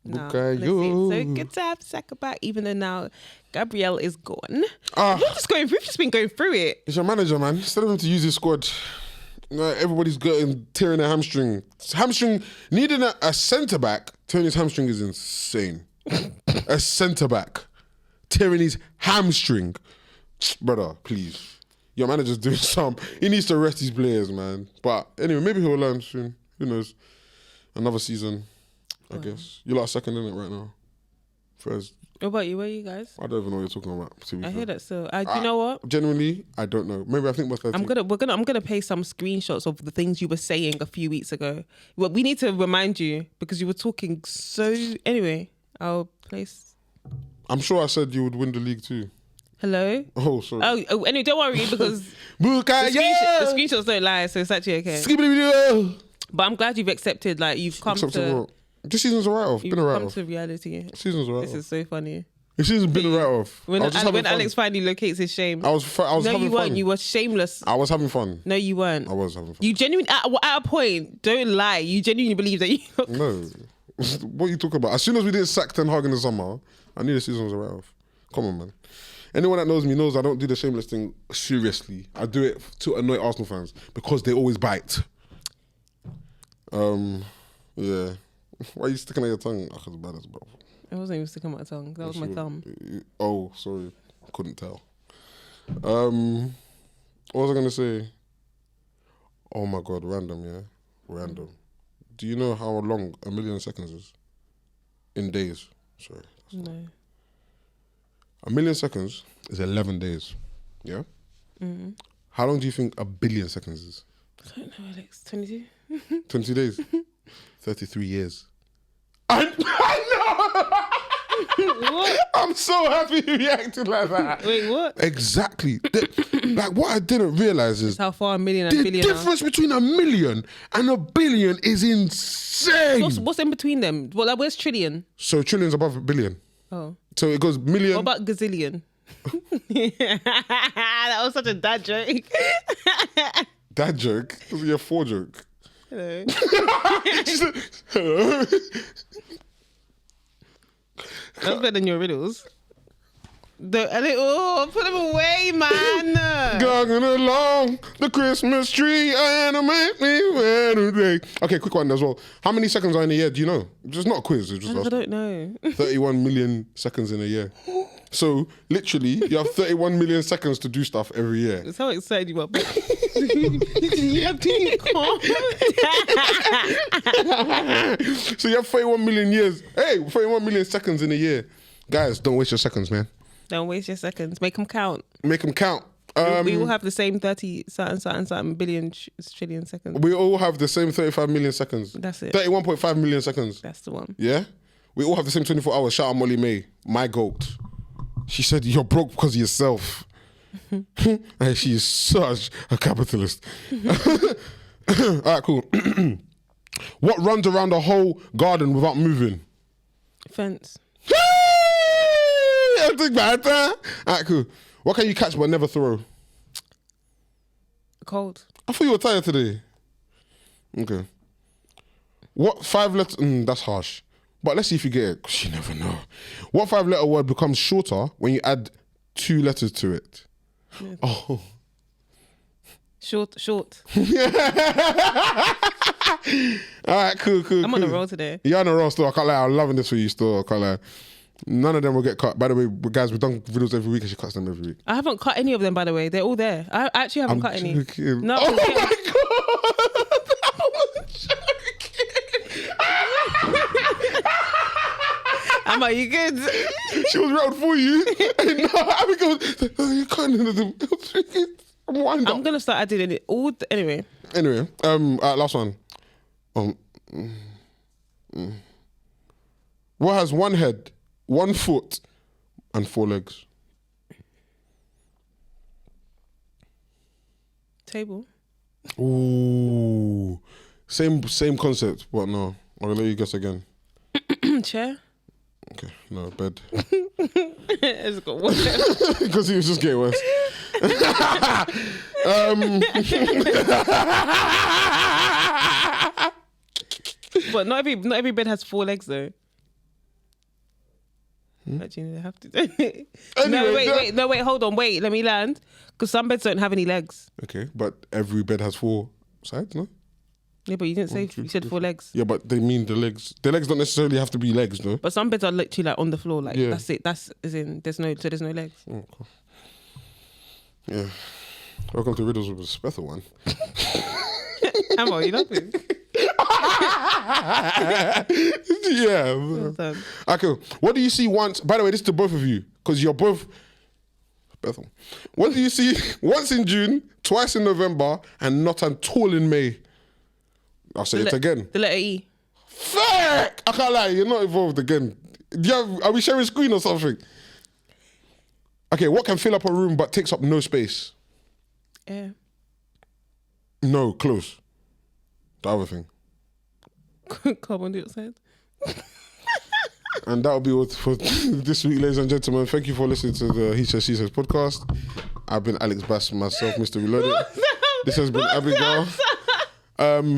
No, so good to have Saka back, even though now Gabriel is gone. We've just been going through it. It's your manager, man. Instead of him to use his squad, everybody's tearing their hamstring. Needing a centre back tearing his hamstring is insane. A centre back tearing his hamstring, brother. Please, your manager's doing he needs to rest his players, man. But anyway, maybe he'll learn soon. Who knows? Another season. I guess. You're like second in it right now. First. What about you? Where are you guys? I don't even know what you're talking about. I hear that still. Do you know what? Genuinely, I don't know. Maybe I think we're 13. I'm gonna pay some screenshots of the things you were saying a few weeks ago. Well, we need to remind you because you were talking so. Anyway, I'll place. I'm sure I said you would win the league too. Hello? Oh, sorry. Oh, anyway, don't worry because the screenshots don't lie, so it's actually okay. But I'm glad you've accepted. Like you've come to. This season's a write-off. Been a write-off. Come to reality. Season's a write-off. This is so funny. This season's been a write-off. When Alex finally locates his shame. I was having fun. You weren't. You were shameless. I was having fun. No, you weren't. I was having fun. You genuinely, at a point, don't lie. You genuinely believe that you... No. What are you talking about? As soon as we didn't sack Ten Hag in the summer, I knew the season was a write-off. Come on, man. Anyone that knows me knows I don't do the shameless thing seriously. I do it to annoy Arsenal fans because they always bite. Yeah. Why are you sticking out your tongue? Because bad as bro. I wasn't even sticking out my tongue. That was my thumb. Oh, sorry. Couldn't tell. What was I going to say? Oh my God, random, yeah? Random. Do you know how long 1 million seconds is? In days. Sorry. No. 1 million seconds is 11 days. Yeah? Mm-hmm. How long do you think 1 billion seconds is? I don't know, Alex. 22? 22 days? 33 years. I know! What? I'm so happy you reacted like that. Wait, what? Exactly. Like, what I didn't realize is How far a million and the billion are. difference between a million and a billion is insane. What's in between them? Well, like, where's trillion? So trillion's above a billion. Oh. So it goes million. What about gazillion? That was such a dad joke. That joke? This is your 4 joke. Hello. She said, hello. That's better than your riddles. Put them away, man. Going along the Christmas tree, animate me today. Okay, quick one as well. How many seconds are in a year? Do you know? It's not a quiz. It's just I don't know. 31 million seconds in a year. So literally, you have 31 million seconds to do stuff every year. That's how excited you are. You have to calm. So you have 31 million years. Hey, 31 million seconds in a year. Guys, don't waste your seconds, man. Don't waste your seconds. Make them count. Make them count. We all have the same 30 something billion trillion seconds. We all have the same 35 million seconds. That's it. 31.5 million seconds. That's the one. Yeah? We all have the same 24 hours. Shout out Molly May, my goat. She said, you're broke because of yourself. And she is such a capitalist. All right, cool. What runs around the whole garden without moving? Fence. All right, cool. What can you catch but never throw? Cold. I thought you were tired today. Okay. What 5 letters... that's harsh. But let's see if you get it, because you never know. What 5-letter word becomes shorter when you add 2 letters to it? Yeah. Oh. Short. All right, cool. I'm on a roll today. You're on a roll still. I can't lie. I'm loving this for you still. I can't lie. None of them will get cut. By the way, guys, we've done videos every week and she cuts them every week. I haven't cut any of them, by the way. They're all there. I actually haven't cut any. Joking. No. Oh my God. I was joking. Amma, you good? She was round for you. And now Abigail was, oh, you can't do them. I'm wind up. I'm going to start adding it all. Anyway. Anyway, last one. What has 1 head, 1 foot, and 4 legs? Table. Ooh, same concept, but no. I'll let you guess again. Chair. Okay, no, bed. It's got worse. Because he was just getting worse. But not every bed has 4 legs though. Actually, they have to. Anyway, No, wait, hold on, wait, let me land. Because some beds don't have any legs. Okay, but every bed has 4 sides, no? Yeah, but you didn't say. 1, 2, You said 4 legs. Yeah, but they mean the legs. The legs don't necessarily have to be legs, though. But some beds are literally like on the floor. Like Yeah. that's it. That's as in there's no legs. Oh, cool. Yeah. Welcome to Riddles with a special one. Ammo, you laughing? Yeah. Well done. Okay. What do you see once? By the way, this is to both of you because you're both. Bethel. What do you see once in June, twice in November, and not at all in May? I'll say it again. The letter E. Fuck! I can't lie. You're not involved again. Are we sharing screen or something? Okay. What can fill up a room but takes up no space? Air. No, close. The other thing. Carbon dioxide. And that'll be all for this week, ladies and gentlemen. Thank you for listening to the He Says, She Says podcast. I've been Alex Bass, myself, Mr. Reloaded. This has been Abigail.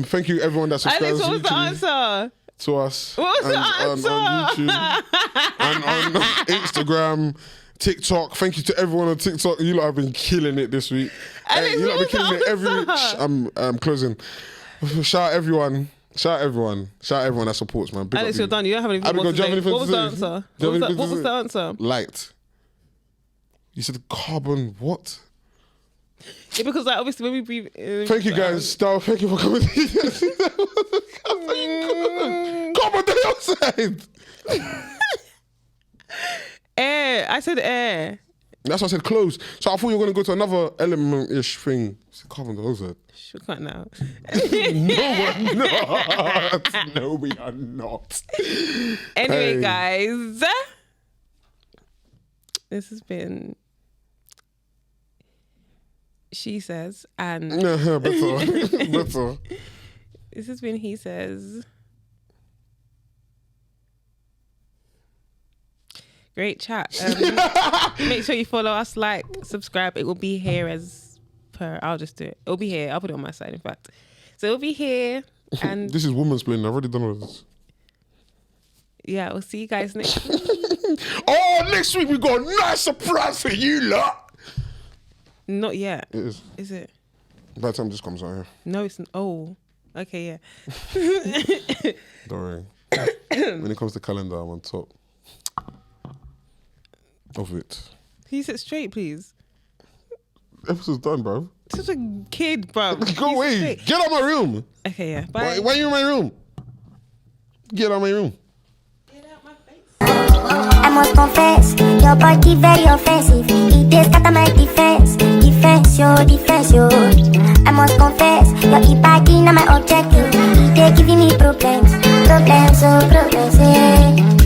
Thank you, everyone that subscribes Alex, what was the answer? to us. What was the answer? On YouTube and on Instagram, TikTok. Thank you to everyone on TikTok. You lot have been killing it this week. Alex, You lot have been what killing was it every the week. answer? I'm closing. Shout out everyone. Shout out everyone that supports, man. Big Alex, up you're you. done. You don't have anything Abigail, more do you to have say. anything What to was the say? answer? Do you have anything What to was say? the answer? Light. You said carbon what? Yeah, because like obviously when we breathe. Thank you guys. Star, thank you for coming. Carbon dioxide. Air. I said air. That's why I said close. So I thought you were going to go to another element-ish thing. It's carbon dioxide. Should cut now. No, we're not. No, we are not. Anyway, Hey. guys. This has been She Says, and better. Better. this has been He Says. Great chat. Make sure you follow us, like, subscribe. It will be here as per. I'll just do it. It'll be here. I'll put it on my side, in fact. So it'll be here. And This is woman's playing. I've already done all this. yeah, we'll see you guys next week. Oh, next week we got a nice surprise for you lot. Not yet. It is. Is it? By the time this comes out here. No, it's. Oh, okay, yeah. Don't worry. When it comes to calendar, I'm on top of it. Can you sit straight, please? Episode's done, bro. Such a kid, bro. Go away. Get out of my room. Okay, yeah. Bye. Why are you in my room? Get out of my room. Get out my face. I must confess, your body very offensive. It is cut my defense, defense, yo. I must confess, your body not my objective. It is giving me problems, yeah.